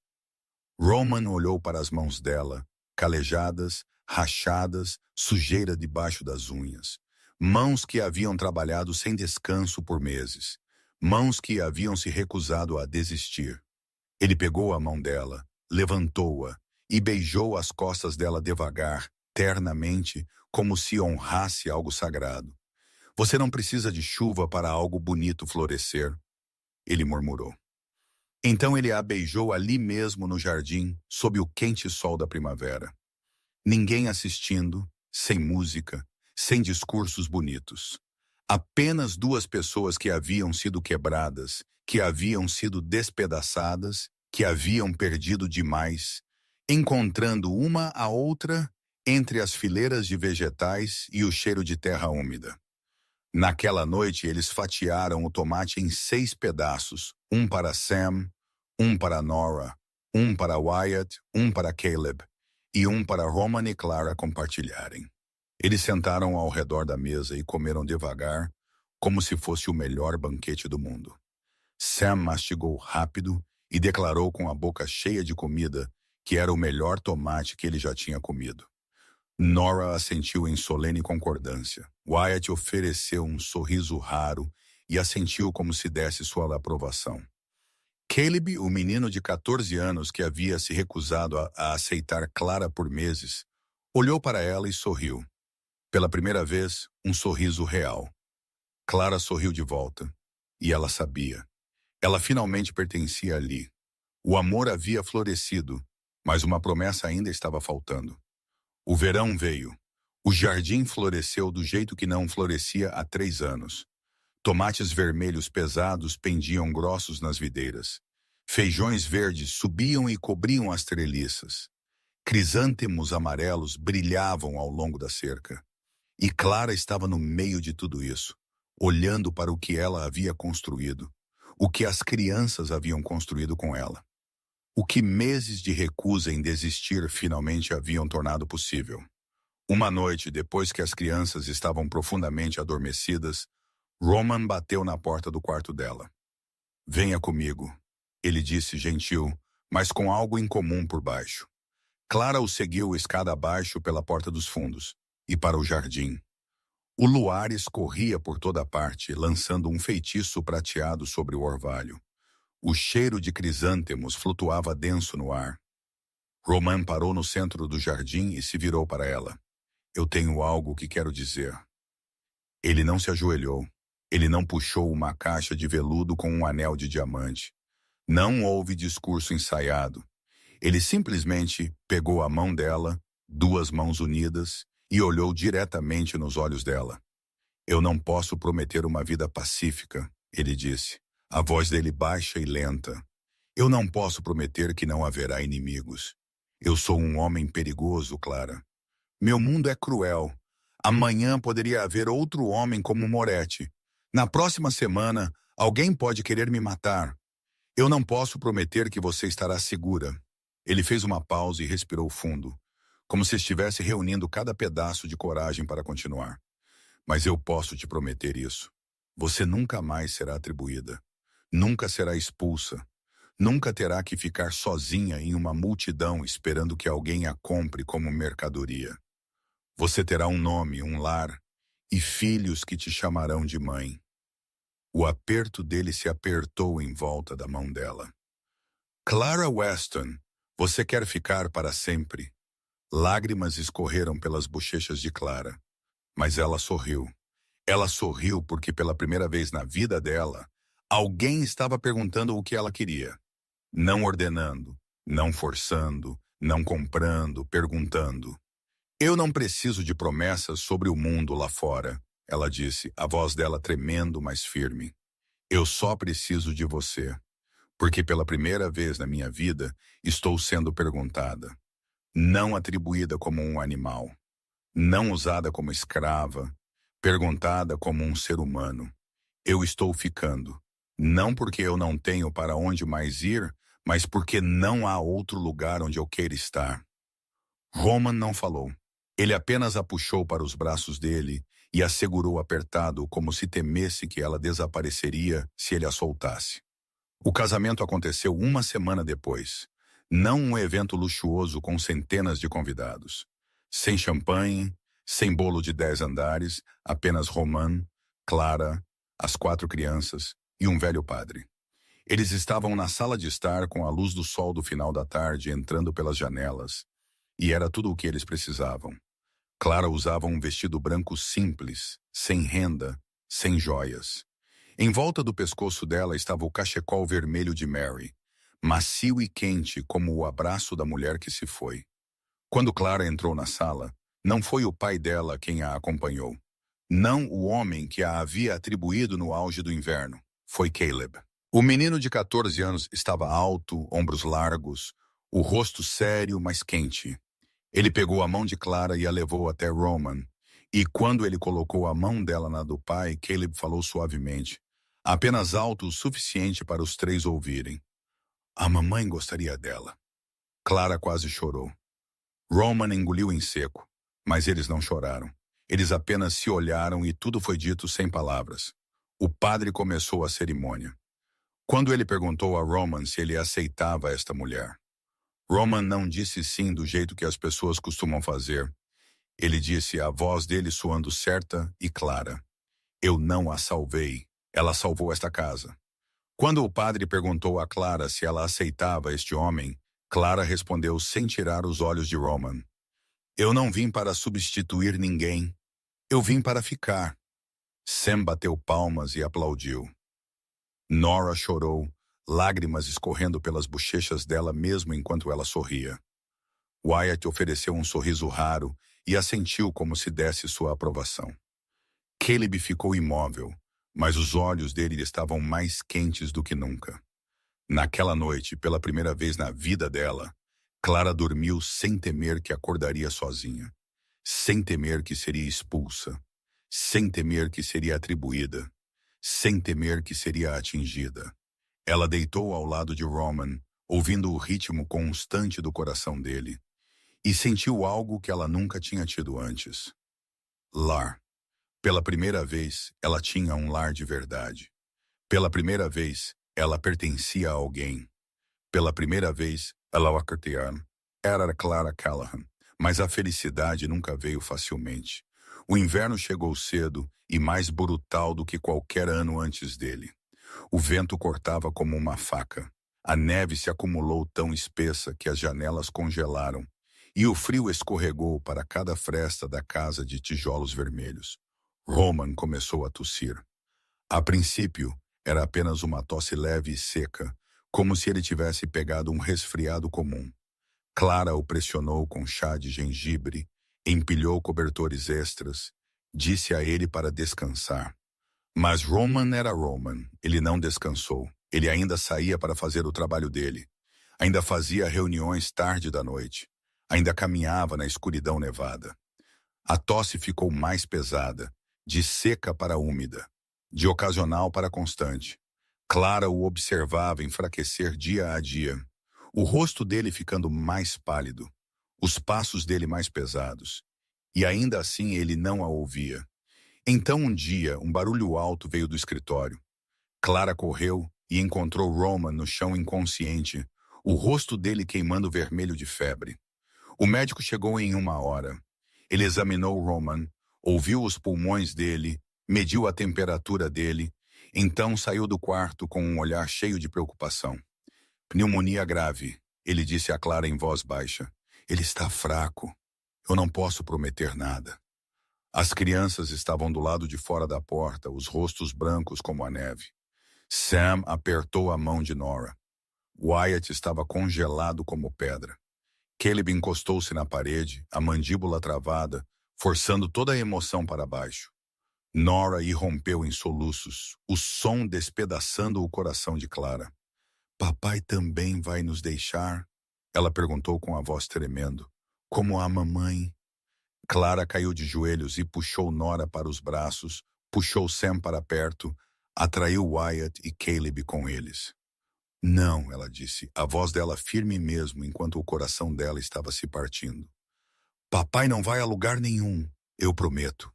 Roman olhou para as mãos dela, calejadas, rachadas, sujeira debaixo das unhas. Mãos que haviam trabalhado sem descanso por meses. Mãos que haviam se recusado a desistir. Ele pegou a mão dela, levantou-a e beijou as costas dela devagar, ternamente, como se honrasse algo sagrado. Você não precisa de chuva para algo bonito florescer, ele murmurou. Então ele a beijou ali mesmo no jardim, sob o quente sol da primavera. Ninguém assistindo, sem música, sem discursos bonitos. Apenas 2 pessoas que haviam sido quebradas, que haviam sido despedaçadas, que haviam perdido demais, encontrando uma a outra entre as fileiras de vegetais e o cheiro de terra úmida. Naquela noite, eles fatiaram o tomate em 6 pedaços, um para Sam, um para Nora, um para Wyatt, um para Caleb, e um para Roman e Clara compartilharem. Eles sentaram ao redor da mesa e comeram devagar, como se fosse o melhor banquete do mundo. Sam mastigou rápido e declarou com a boca cheia de comida que era o melhor tomate que ele já tinha comido. Nora assentiu em solene concordância. Wyatt ofereceu um sorriso raro e assentiu como se desse sua aprovação. Caleb, o menino de 14 anos que havia se recusado a aceitar Clara por meses, olhou para ela e sorriu. Pela primeira vez, um sorriso real. Clara sorriu de volta, e ela sabia. Ela finalmente pertencia ali. O amor havia florescido, mas uma promessa ainda estava faltando. O verão veio. O jardim floresceu do jeito que não florescia há 3 anos. Tomates vermelhos pesados pendiam grossos nas videiras. Feijões verdes subiam e cobriam as treliças. Crisântemos amarelos brilhavam ao longo da cerca. E Clara estava no meio de tudo isso, olhando para o que ela havia construído, o que as crianças haviam construído com ela. O que meses de recusa em desistir finalmente haviam tornado possível. Uma noite, depois que as crianças estavam profundamente adormecidas, Roman bateu na porta do quarto dela. "Venha comigo", ele disse gentil, mas com algo incomum por baixo. Clara o seguiu escada abaixo pela porta dos fundos e para o jardim. O luar escorria por toda parte, lançando um feitiço prateado sobre o orvalho. O cheiro de crisântemos flutuava denso no ar. Roman parou no centro do jardim e se virou para ela. "Eu tenho algo que quero dizer." Ele não se ajoelhou. Ele não puxou uma caixa de veludo com um anel de diamante. Não houve discurso ensaiado. Ele simplesmente pegou a mão dela, 2 mãos unidas, e olhou diretamente nos olhos dela. "Eu não posso prometer uma vida pacífica", ele disse, a voz dele baixa e lenta. "Eu não posso prometer que não haverá inimigos. Eu sou um homem perigoso, Clara. Meu mundo é cruel. Amanhã poderia haver outro homem como Moretti. Na próxima semana, alguém pode querer me matar. Eu não posso prometer que você estará segura." Ele fez uma pausa e respirou fundo, como se estivesse reunindo cada pedaço de coragem para continuar. "Mas eu posso te prometer isso. Você nunca mais será atribuída. Nunca será expulsa. Nunca terá que ficar sozinha em uma multidão esperando que alguém a compre como mercadoria. Você terá um nome, um lar, e filhos que te chamarão de mãe." O aperto dele se apertou em volta da mão dela. "Clara Weston, você quer ficar para sempre?" Lágrimas escorreram pelas bochechas de Clara, mas ela sorriu. Ela sorriu porque pela primeira vez na vida dela, alguém estava perguntando o que ela queria. Não ordenando, não forçando, não comprando, perguntando. "Eu não preciso de promessas sobre o mundo lá fora", ela disse, a voz dela tremendo, mas firme. "Eu só preciso de você, porque pela primeira vez na minha vida estou sendo perguntada. Não atribuída como um animal, não usada como escrava, perguntada como um ser humano. Eu estou ficando, não porque eu não tenho para onde mais ir, mas porque não há outro lugar onde eu queira estar." Roman não falou. Ele apenas a puxou para os braços dele e a segurou apertado como se temesse que ela desapareceria se ele a soltasse. O casamento aconteceu 1 semana depois. Não um evento luxuoso com centenas de convidados. Sem champanhe, sem bolo de 10 andares, apenas Roman, Clara, as 4 crianças e um velho padre. Eles estavam na sala de estar com a luz do sol do final da tarde entrando pelas janelas, e era tudo o que eles precisavam. Clara usava um vestido branco simples, sem renda, sem joias. Em volta do pescoço dela estava o cachecol vermelho de Mary, macio e quente como o abraço da mulher que se foi. Quando Clara entrou na sala, não foi o pai dela quem a acompanhou. Não o homem que a havia atribuído no auge do inverno. Foi Caleb. O menino de 14 anos estava alto, ombros largos, o rosto sério, mas quente. Ele pegou a mão de Clara e a levou até Roman. E quando ele colocou a mão dela na do pai, Caleb falou suavemente, apenas alto o suficiente para os três ouvirem. A mamãe gostaria dela. Clara quase chorou. Roman engoliu em seco, mas eles não choraram. Eles apenas se olharam e tudo foi dito sem palavras. O padre começou a cerimônia. Quando ele perguntou a Roman se ele aceitava esta mulher, Roman não disse sim do jeito que as pessoas costumam fazer. Ele disse, a voz dele soando certa e clara. Eu não a salvei. Ela salvou esta casa. Quando o padre perguntou a Clara se ela aceitava este homem, Clara respondeu sem tirar os olhos de Roman. Eu não vim para substituir ninguém. Eu vim para ficar. Sam bateu palmas e aplaudiu. Nora chorou, lágrimas escorrendo pelas bochechas dela mesmo enquanto ela sorria. Wyatt ofereceu um sorriso raro e assentiu como se desse sua aprovação. Caleb ficou imóvel, mas os olhos dele estavam mais quentes do que nunca. Naquela noite, pela primeira vez na vida dela, Clara dormiu sem temer que acordaria sozinha, sem temer que seria expulsa, sem temer que seria atribuída, sem temer que seria atingida. Ela deitou ao lado de Roman, ouvindo o ritmo constante do coração dele, e sentiu algo que ela nunca tinha tido antes. Lar. Pela primeira vez, ela tinha um lar de verdade. Pela primeira vez, ela pertencia a alguém. Pela primeira vez, ela era Clara Callahan, mas a felicidade nunca veio facilmente. O inverno chegou cedo e mais brutal do que qualquer ano antes dele. O vento cortava como uma faca. A neve se acumulou tão espessa que as janelas congelaram, e o frio escorregou para cada fresta da casa de tijolos vermelhos. Roman começou a tossir. A princípio, era apenas uma tosse leve e seca, como se ele tivesse pegado um resfriado comum. Clara o pressionou com chá de gengibre, empilhou cobertores extras, disse a ele para descansar. Mas Roman era Roman, ele não descansou. Ele ainda saía para fazer o trabalho dele. Ainda fazia reuniões tarde da noite. Ainda caminhava na escuridão nevada. A tosse ficou mais pesada, de seca para úmida, de ocasional para constante. Clara o observava enfraquecer dia a dia, o rosto dele ficando mais pálido, os passos dele mais pesados. E ainda assim ele não a ouvia. Então um dia, um barulho alto veio do escritório. Clara correu e encontrou Roman no chão inconsciente, o rosto dele queimando vermelho de febre. O médico chegou em 1 hora. Ele examinou Roman, ouviu os pulmões dele, mediu a temperatura dele, então saiu do quarto com um olhar cheio de preocupação. Pneumonia grave, ele disse a Clara em voz baixa. Ele está fraco. Eu não posso prometer nada. As crianças estavam do lado de fora da porta, os rostos brancos como a neve. Sam apertou a mão de Nora. Wyatt estava congelado como pedra. Caleb encostou-se na parede, a mandíbula travada, forçando toda a emoção para baixo. Nora irrompeu em soluços, o som despedaçando o coração de Clara. Papai também vai nos deixar? Ela perguntou com a voz tremendo. Como a mamãe? Clara caiu de joelhos e puxou Nora para os braços, puxou Sam para perto, atraiu Wyatt e Caleb com eles. Não, ela disse, a voz dela firme mesmo enquanto o coração dela estava se partindo. Papai não vai a lugar nenhum, eu prometo.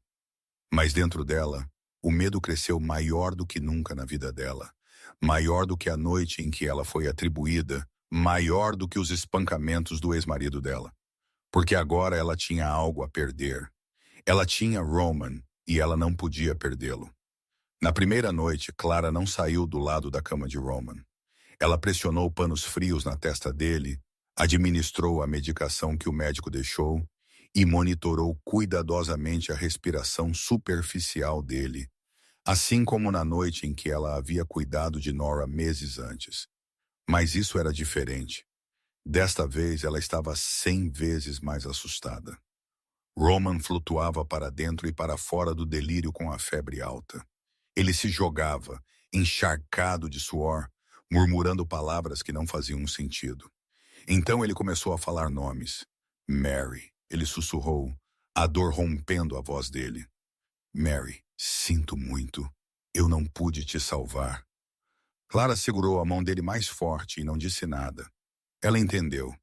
Mas dentro dela, o medo cresceu maior do que nunca na vida dela, maior do que a noite em que ela foi atribuída, maior do que os espancamentos do ex-marido dela. Porque agora ela tinha algo a perder. Ela tinha Roman e ela não podia perdê-lo. Na primeira noite, Clara não saiu do lado da cama de Roman. Ela pressionou panos frios na testa dele, administrou a medicação que o médico deixou e monitorou cuidadosamente a respiração superficial dele, assim como na noite em que ela havia cuidado de Nora meses antes. Mas isso era diferente. Desta vez ela estava 100 vezes mais assustada. Roman flutuava para dentro e para fora do delírio com a febre alta. Ele se jogava, encharcado de suor, murmurando palavras que não faziam sentido. Então ele começou a falar nomes. Mary, ele sussurrou, a dor rompendo a voz dele. Mary, sinto muito. Eu não pude te salvar. Clara segurou a mão dele mais forte e não disse nada. Ela entendeu.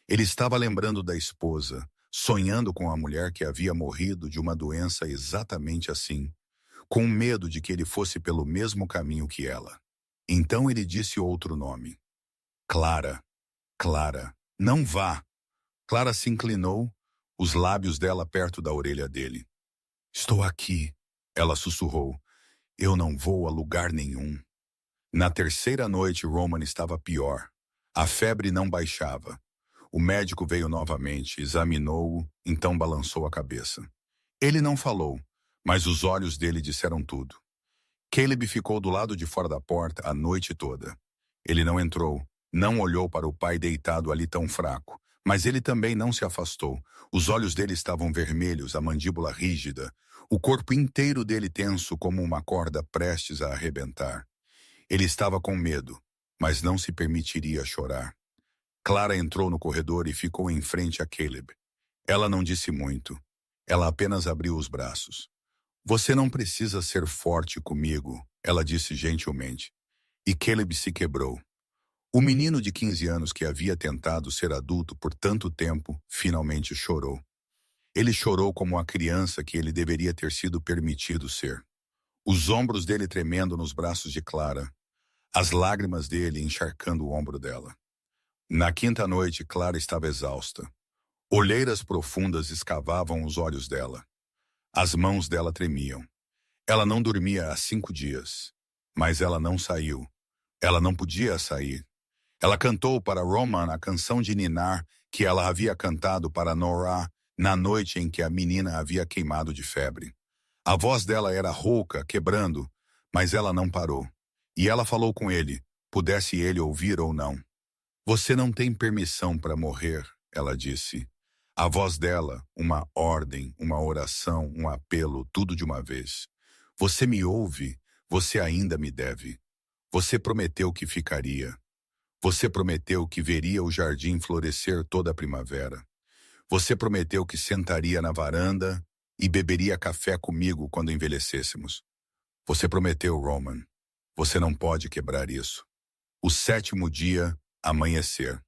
Ele estava lembrando da esposa, sonhando com a mulher que havia morrido de uma doença exatamente assim, com medo de que ele fosse pelo mesmo caminho que ela. Então ele disse outro nome. Clara, Clara, não vá. Clara se inclinou, os lábios dela perto da orelha dele. Estou aqui, ela sussurrou. Eu não vou a lugar nenhum. Na terceira noite, Roman estava pior. A febre não baixava. O médico veio novamente, examinou-o, então balançou a cabeça. Ele não falou, mas os olhos dele disseram tudo. Caleb ficou do lado de fora da porta a noite toda. Ele não entrou, não olhou para o pai deitado ali tão fraco, mas ele também não se afastou. Os olhos dele estavam vermelhos, a mandíbula rígida, o corpo inteiro dele tenso como uma corda prestes a arrebentar. Ele estava com medo, mas não se permitiria chorar. Clara entrou no corredor e ficou em frente a Caleb. Ela não disse muito. Ela apenas abriu os braços. Você não precisa ser forte comigo, ela disse gentilmente. E Caleb se quebrou. O menino de 15 anos que havia tentado ser adulto por tanto tempo, finalmente chorou. Ele chorou como a criança que ele deveria ter sido permitido ser. Os ombros dele tremendo nos braços de Clara, as lágrimas dele encharcando o ombro dela. Na quinta noite, Clara estava exausta. Olheiras profundas escavavam os olhos dela. As mãos dela tremiam. Ela não dormia há 5 dias. Mas ela não saiu. Ela não podia sair. Ela cantou para Roman a canção de ninar que ela havia cantado para Nora na noite em que a menina havia queimado de febre. A voz dela era rouca, quebrando, mas ela não parou. E ela falou com ele, pudesse ele ouvir ou não. Você não tem permissão para morrer, ela disse. A voz dela, uma ordem, uma oração, um apelo, tudo de uma vez. Você me ouve, você ainda me deve. Você prometeu que ficaria. Você prometeu que veria o jardim florescer toda a primavera. Você prometeu que sentaria na varanda e beberia café comigo quando envelhecêssemos. Você prometeu, Roman. Você não pode quebrar isso. O 7º dia, amanhecer.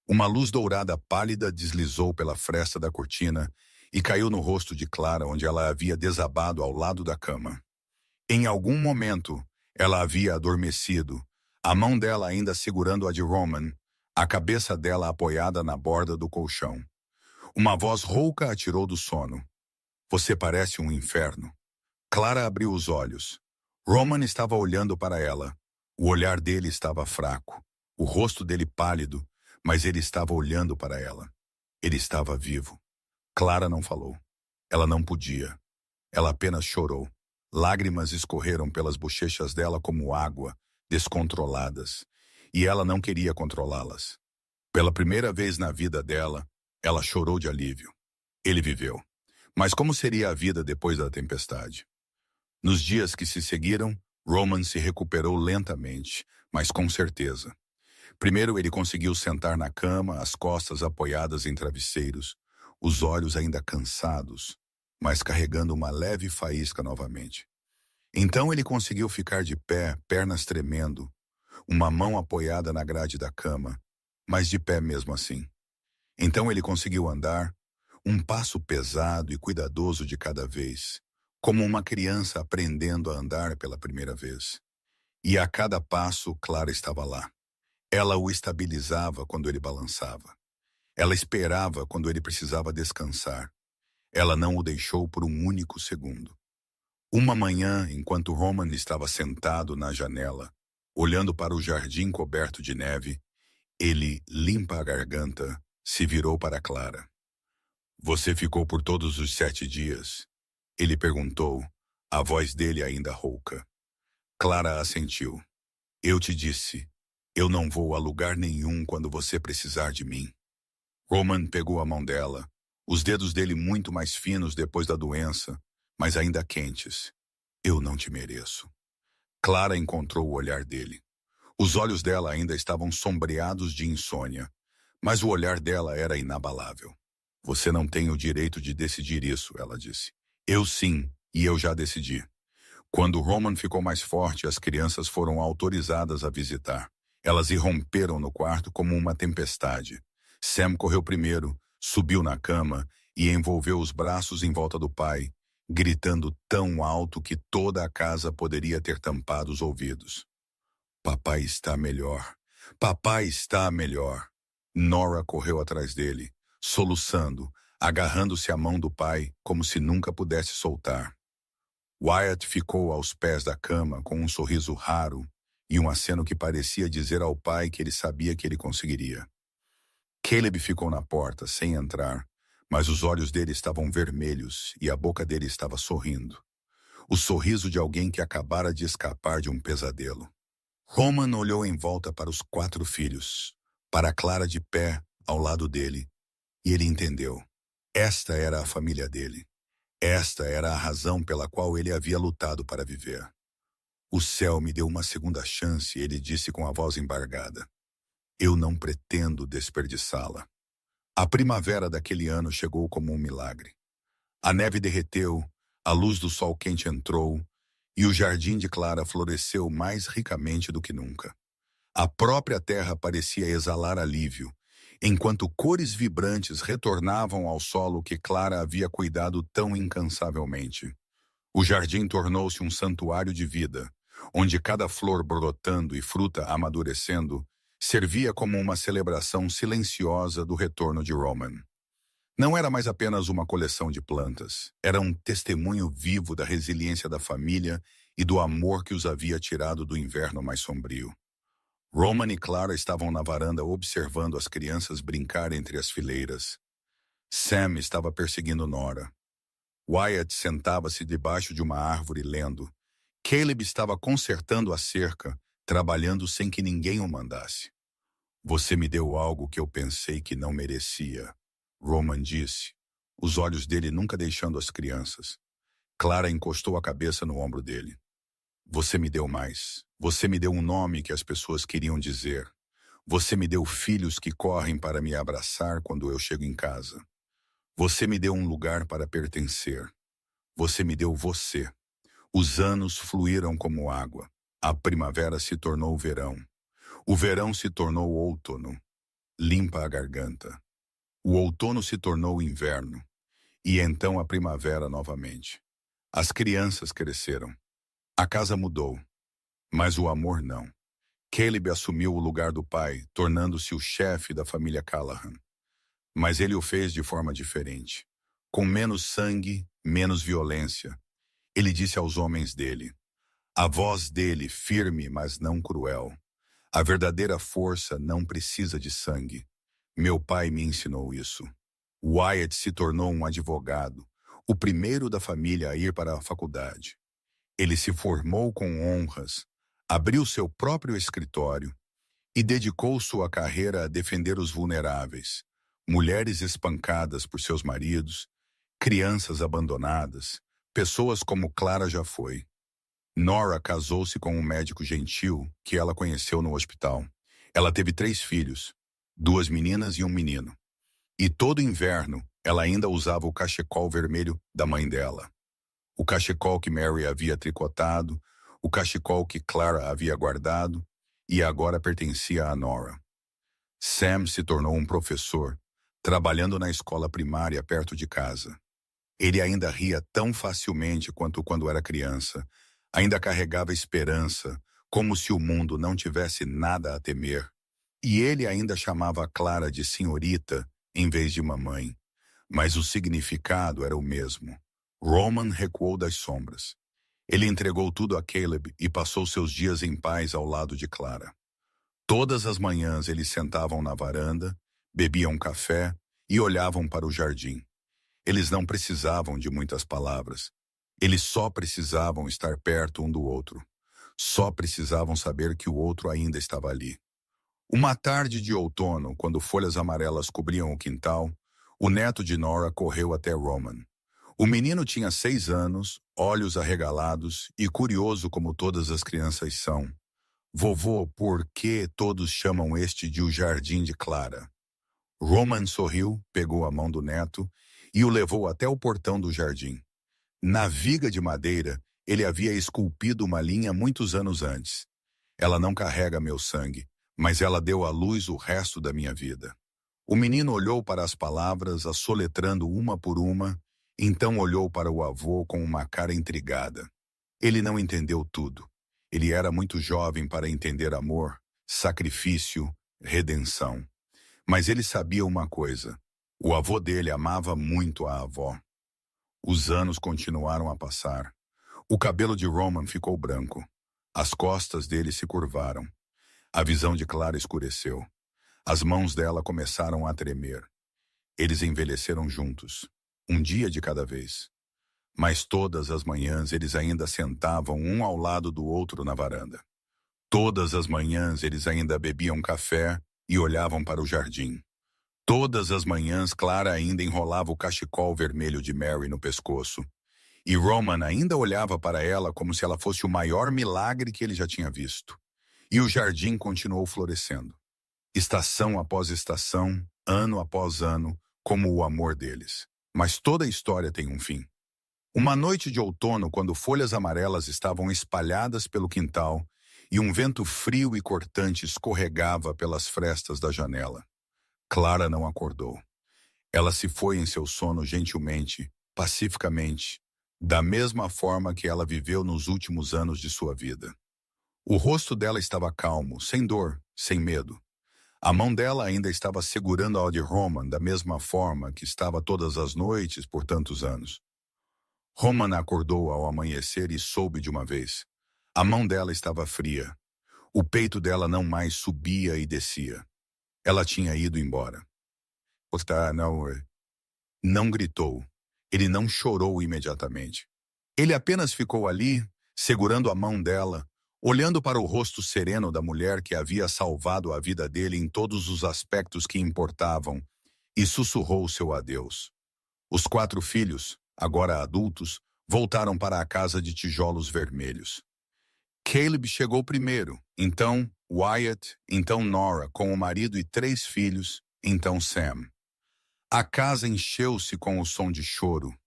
Uma luz dourada pálida deslizou pela fresta da cortina e caiu no rosto de Clara, onde ela havia desabado ao lado da cama. Em algum momento, ela havia adormecido, a mão dela ainda segurando a de Roman, a cabeça dela apoiada na borda do colchão. Uma voz rouca a tirou do sono. Você parece um inferno. Clara abriu os olhos. Roman estava olhando para ela. O olhar dele estava fraco, o rosto dele pálido, mas ele estava olhando para ela. Ele estava vivo. Clara não falou. Ela não podia. Ela apenas chorou. Lágrimas escorreram pelas bochechas dela como água, descontroladas. E ela não queria controlá-las. Pela primeira vez na vida dela, ela chorou de alívio. Ele viveu. Mas como seria a vida depois da tempestade? Nos dias que se seguiram, Roman se recuperou lentamente, mas com certeza. Primeiro ele conseguiu sentar na cama, as costas apoiadas em travesseiros, os olhos ainda cansados, mas carregando uma leve faísca novamente. Então ele conseguiu ficar de pé, pernas tremendo, uma mão apoiada na grade da cama, mas de pé mesmo assim. Então ele conseguiu andar, um passo pesado e cuidadoso de cada vez, como uma criança aprendendo a andar pela primeira vez. E a cada passo, Clara estava lá. Ela o estabilizava quando ele balançava. Ela esperava quando ele precisava descansar. Ela não o deixou por um único segundo. Uma manhã, enquanto Roman estava sentado na janela, olhando para o jardim coberto de neve, ele, limpa a garganta, se virou para Clara. Você ficou por todos os 7 dias? Ele perguntou, a voz dele ainda rouca. Clara assentiu. Eu te disse, eu não vou a lugar nenhum quando você precisar de mim. Roman pegou a mão dela, os dedos dele muito mais finos depois da doença, mas ainda quentes. Eu não te mereço. Clara encontrou o olhar dele. Os olhos dela ainda estavam sombreados de insônia, mas o olhar dela era inabalável. Você não tem o direito de decidir isso, ela disse. Eu sim, e eu já decidi. Quando Roman ficou mais forte, as crianças foram autorizadas a visitar. Elas irromperam no quarto como uma tempestade. Sam correu primeiro, subiu na cama e envolveu os braços em volta do pai, gritando tão alto que toda a casa poderia ter tampado os ouvidos. Papai está melhor. Papai está melhor. Nora correu atrás dele, soluçando, agarrando-se à mão do pai como se nunca pudesse soltar. Wyatt ficou aos pés da cama com um sorriso raro e um aceno que parecia dizer ao pai que ele sabia que ele conseguiria. Caleb ficou na porta, sem entrar, mas os olhos dele estavam vermelhos e a boca dele estava sorrindo. O sorriso de alguém que acabara de escapar de um pesadelo. Roman olhou em volta para os 4 filhos, para Clara de pé ao lado dele, e ele entendeu. Esta era a família dele. Esta era a razão pela qual ele havia lutado para viver. O céu me deu uma segunda chance, ele disse com a voz embargada. Eu não pretendo desperdiçá-la. A primavera daquele ano chegou como um milagre. A neve derreteu, a luz do sol quente entrou, e o jardim de Clara floresceu mais ricamente do que nunca. A própria terra parecia exalar alívio, enquanto cores vibrantes retornavam ao solo que Clara havia cuidado tão incansavelmente. O jardim tornou-se um santuário de vida, onde cada flor brotando e fruta amadurecendo servia como uma celebração silenciosa do retorno de Roman. Não era mais apenas uma coleção de plantas, era um testemunho vivo da resiliência da família e do amor que os havia tirado do inverno mais sombrio. Roman e Clara estavam na varanda observando as crianças brincar entre as fileiras. Sam estava perseguindo Nora. Wyatt sentava-se debaixo de uma árvore lendo. Caleb estava consertando a cerca, trabalhando sem que ninguém o mandasse. Você me deu algo que eu pensei que não merecia, Roman disse, os olhos dele nunca deixando as crianças. Clara encostou a cabeça no ombro dele. Você me deu mais. Você me deu um nome que as pessoas queriam dizer. Você me deu filhos que correm para me abraçar quando eu chego em casa. Você me deu um lugar para pertencer. Você me deu você. Os anos fluíram como água. A primavera se tornou verão. O verão se tornou outono. Limpa a garganta. O outono se tornou inverno. E então a primavera novamente. As crianças cresceram. A casa mudou. Mas o amor não. Caleb assumiu o lugar do pai, tornando-se o chefe da família Callahan. Mas ele o fez de forma diferente. Com menos sangue, menos violência. Ele disse aos homens dele. A voz dele, firme, mas não cruel. A verdadeira força não precisa de sangue. Meu pai me ensinou isso. Wyatt se tornou um advogado, o primeiro da família a ir para a faculdade. Ele se formou com honras, abriu seu próprio escritório e dedicou sua carreira a defender os vulneráveis, mulheres espancadas por seus maridos, crianças abandonadas, pessoas como Clara já foi. Nora casou-se com um médico gentil que ela conheceu no hospital. Ela teve 3 filhos, 2 meninas e um menino. E todo inverno, ela ainda usava o cachecol vermelho da mãe dela. O cachecol que Mary havia tricotado, o cachecol que Clara havia guardado e agora pertencia a Nora. Sam se tornou um professor, trabalhando na escola primária perto de casa. Ele ainda ria tão facilmente quanto quando era criança, ainda carregava esperança, como se o mundo não tivesse nada a temer. E ele ainda chamava Clara de senhorita em vez de mamãe. Mas o significado era o mesmo. Roman recuou das sombras. Ele entregou tudo a Caleb e passou seus dias em paz ao lado de Clara. Todas as manhãs eles sentavam na varanda, bebiam café e olhavam para o jardim. Eles não precisavam de muitas palavras. Eles só precisavam estar perto um do outro. Só precisavam saber que o outro ainda estava ali. Uma tarde de outono, quando folhas amarelas cobriam o quintal, o neto de Nora correu até Roman. O menino tinha 6 anos, olhos arregalados e curioso como todas as crianças são. Vovô, por que todos chamam este de o Jardim de Clara? Roman sorriu, pegou a mão do neto e o levou até o portão do jardim. Na viga de madeira, ele havia esculpido uma linha muitos anos antes. Ela não carrega meu sangue, mas ela deu à luz o resto da minha vida. O menino olhou para as palavras, as soletrando uma por uma, então olhou para o avô com uma cara intrigada. Ele não entendeu tudo. Ele era muito jovem para entender amor, sacrifício, redenção. Mas ele sabia uma coisa. O avô dele amava muito a avó. Os anos continuaram a passar. O cabelo de Roman ficou branco. As costas dele se curvaram. A visão de Clara escureceu. As mãos dela começaram a tremer. Eles envelheceram juntos, um dia de cada vez. Mas todas as manhãs eles ainda sentavam um ao lado do outro na varanda. Todas as manhãs eles ainda bebiam café e olhavam para o jardim. Todas as manhãs Clara ainda enrolava o cachecol vermelho de Mary no pescoço. E Roman ainda olhava para ela como se ela fosse o maior milagre que ele já tinha visto. E o jardim continuou florescendo. Estação após estação, ano após ano, como o amor deles. Mas toda história tem um fim. Uma noite de outono, quando folhas amarelas estavam espalhadas pelo quintal e um vento frio e cortante escorregava pelas frestas da janela. Clara não acordou. Ela se foi em seu sono gentilmente, pacificamente, da mesma forma que ela viveu nos últimos anos de sua vida. O rosto dela estava calmo, sem dor, sem medo. A mão dela ainda estava segurando a de Roman da mesma forma que estava todas as noites por tantos anos. Roman acordou ao amanhecer e soube de uma vez. A mão dela estava fria. O peito dela não mais subia e descia. Ela tinha ido embora. Não gritou. Ele não chorou imediatamente. Ele apenas ficou ali, segurando a mão dela, olhando para o rosto sereno da mulher que havia salvado a vida dele em todos os aspectos que importavam, e sussurrou seu adeus. Os 4 filhos, agora adultos, voltaram para a casa de tijolos vermelhos. Caleb chegou primeiro, então Wyatt, então Nora, com o marido e 3 filhos, então Sam. A casa encheu-se com o som de choro,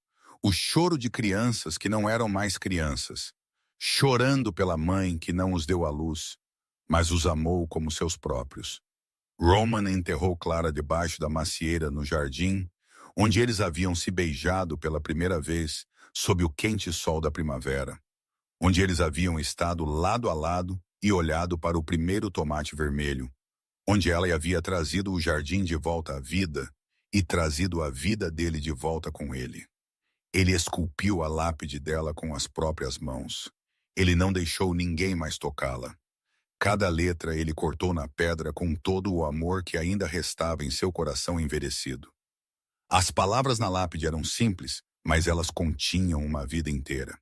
o choro de crianças que não eram mais crianças, chorando pela mãe que não os deu à luz, mas os amou como seus próprios. Roman enterrou Clara debaixo da macieira no jardim, onde eles haviam se beijado pela primeira vez sob o quente sol da primavera, onde eles haviam estado lado a lado e olhado para o primeiro tomate vermelho, onde ela havia trazido o jardim de volta à vida e trazido a vida dele de volta com ele. Ele esculpiu a lápide dela com as próprias mãos. Ele não deixou ninguém mais tocá-la. Cada letra ele cortou na pedra com todo o amor que ainda restava em seu coração envelhecido. As palavras na lápide eram simples, mas elas continham uma vida inteira.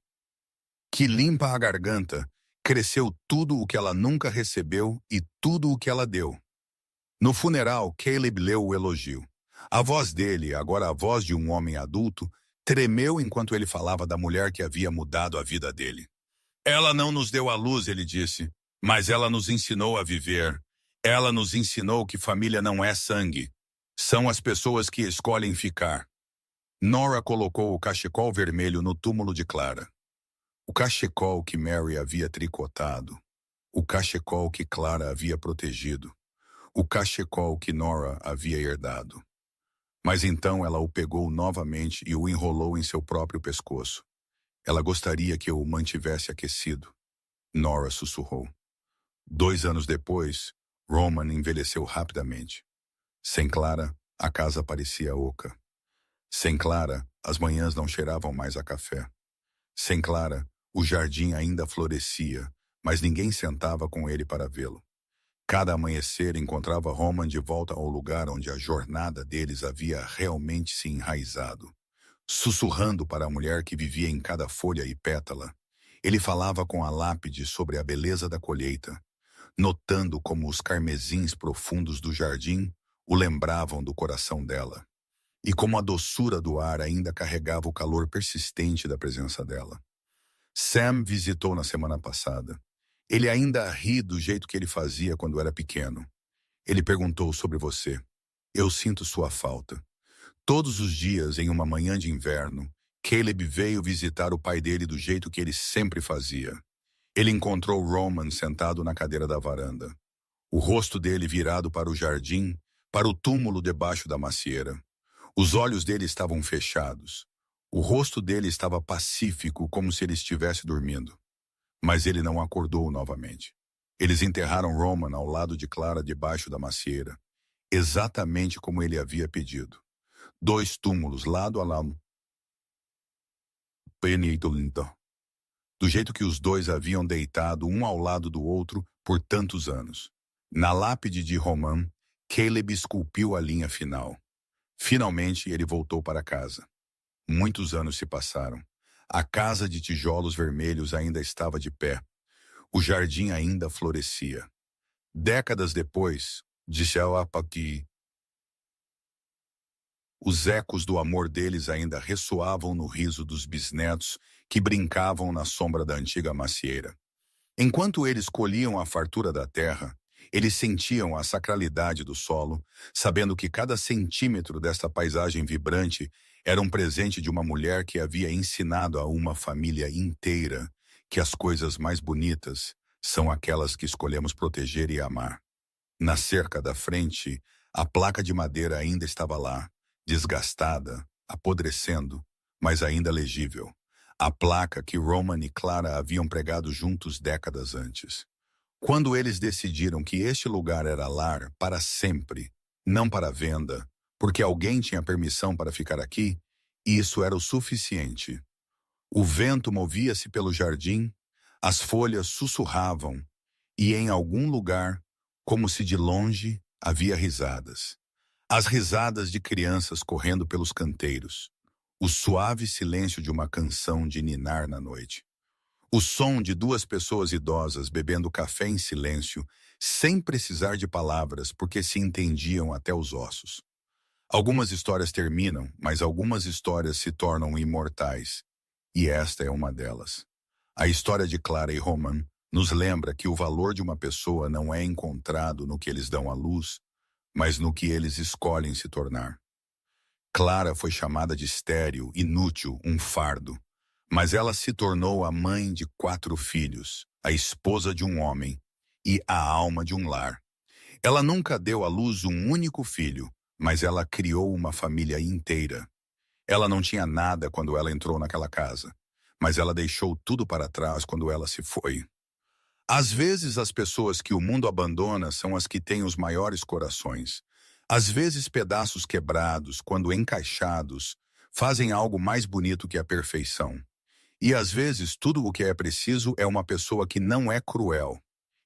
Que limpa a garganta, cresceu tudo o que ela nunca recebeu e tudo o que ela deu. No funeral, Caleb leu o elogio. A voz dele, agora a voz de um homem adulto, tremeu enquanto ele falava da mulher que havia mudado a vida dele. Ela não nos deu a luz, ele disse, mas ela nos ensinou a viver. Ela nos ensinou que família não é sangue. São as pessoas que escolhem ficar. Nora colocou o cachecol vermelho no túmulo de Clara. O cachecol que Mary havia tricotado. O cachecol que Clara havia protegido. O cachecol que Nora havia herdado. Mas então ela o pegou novamente e o enrolou em seu próprio pescoço. Ela gostaria que eu o mantivesse aquecido. Nora sussurrou. 2 anos depois, Roman envelheceu rapidamente. Sem Clara, a casa parecia oca. Sem Clara, as manhãs não cheiravam mais a café. Sem Clara, o jardim ainda florescia, mas ninguém sentava com ele para vê-lo. Cada amanhecer encontrava Roman de volta ao lugar onde a jornada deles havia realmente se enraizado. Sussurrando para a mulher que vivia em cada folha e pétala, ele falava com a lápide sobre a beleza da colheita, notando como os carmesins profundos do jardim o lembravam do coração dela, e como a doçura do ar ainda carregava o calor persistente da presença dela. Sam visitou na semana passada. Ele ainda ri do jeito que ele fazia quando era pequeno. Ele perguntou sobre você. Eu sinto sua falta. Todos os dias, em uma manhã de inverno, Caleb veio visitar o pai dele do jeito que ele sempre fazia. Ele encontrou Roman sentado na cadeira da varanda, o rosto dele virado para o jardim, para o túmulo debaixo da macieira. Os olhos dele estavam fechados. O rosto dele estava pacífico, como se ele estivesse dormindo. Mas ele não acordou novamente. Eles enterraram Roman ao lado de Clara debaixo da macieira, exatamente como ele havia pedido. 2 túmulos lado a lado, do jeito que os dois haviam deitado um ao lado do outro por tantos anos. Na lápide de Roman, Caleb esculpiu a linha final. Finalmente ele voltou para casa. Muitos anos se passaram. A casa de tijolos vermelhos ainda estava de pé. O jardim ainda florescia. Décadas depois, disse ela que os ecos do amor deles ainda ressoavam no riso dos bisnetos que brincavam na sombra da antiga macieira. Enquanto eles colhiam a fartura da terra, eles sentiam a sacralidade do solo, sabendo que cada centímetro desta paisagem vibrante era um presente de uma mulher que havia ensinado a uma família inteira que as coisas mais bonitas são aquelas que escolhemos proteger e amar. Na cerca da frente, a placa de madeira ainda estava lá, desgastada, apodrecendo, mas ainda legível. A placa que Roman e Clara haviam pregado juntos décadas antes. Quando eles decidiram que este lugar era lar para sempre, não para venda, porque alguém tinha permissão para ficar aqui, isso era o suficiente. O vento movia-se pelo jardim, as folhas sussurravam, e em algum lugar, como se de longe, havia risadas. As risadas de crianças correndo pelos canteiros. O suave silêncio de uma canção de ninar na noite. O som de 2 pessoas idosas bebendo café em silêncio, sem precisar de palavras, porque se entendiam até os ossos. Algumas histórias terminam, mas algumas histórias se tornam imortais. E esta é uma delas. A história de Clara e Roman nos lembra que o valor de uma pessoa não é encontrado no que eles dão à luz, mas no que eles escolhem se tornar. Clara foi chamada de estéril, inútil, um fardo. Mas ela se tornou a mãe de 4 filhos, a esposa de um homem e a alma de um lar. Ela nunca deu à luz um único filho, mas ela criou uma família inteira. Ela não tinha nada quando ela entrou naquela casa, mas ela deixou tudo para trás quando ela se foi. Às vezes as pessoas que o mundo abandona são as que têm os maiores corações. Às vezes pedaços quebrados, quando encaixados, fazem algo mais bonito que a perfeição. E às vezes tudo o que é preciso é uma pessoa que não é cruel.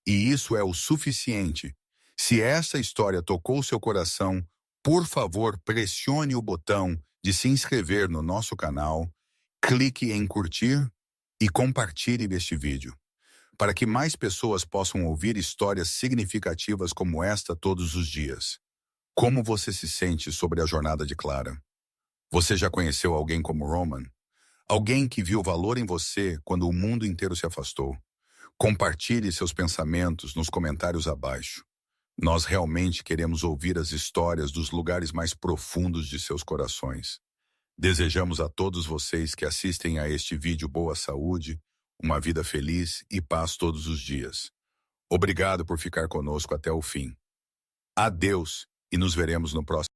E isso é o suficiente. Se essa história tocou seu coração, por favor, pressione o botão de se inscrever no nosso canal, clique em curtir e compartilhe este vídeo, para que mais pessoas possam ouvir histórias significativas como esta todos os dias. Como você se sente sobre a jornada de Clara? Você já conheceu alguém como Roman? Alguém que viu valor em você quando o mundo inteiro se afastou? Compartilhe seus pensamentos nos comentários abaixo. Nós realmente queremos ouvir as histórias dos lugares mais profundos de seus corações. Desejamos a todos vocês que assistem a este vídeo boa saúde, uma vida feliz e paz todos os dias. Obrigado por ficar conosco até o fim. Adeus e nos veremos no próximo.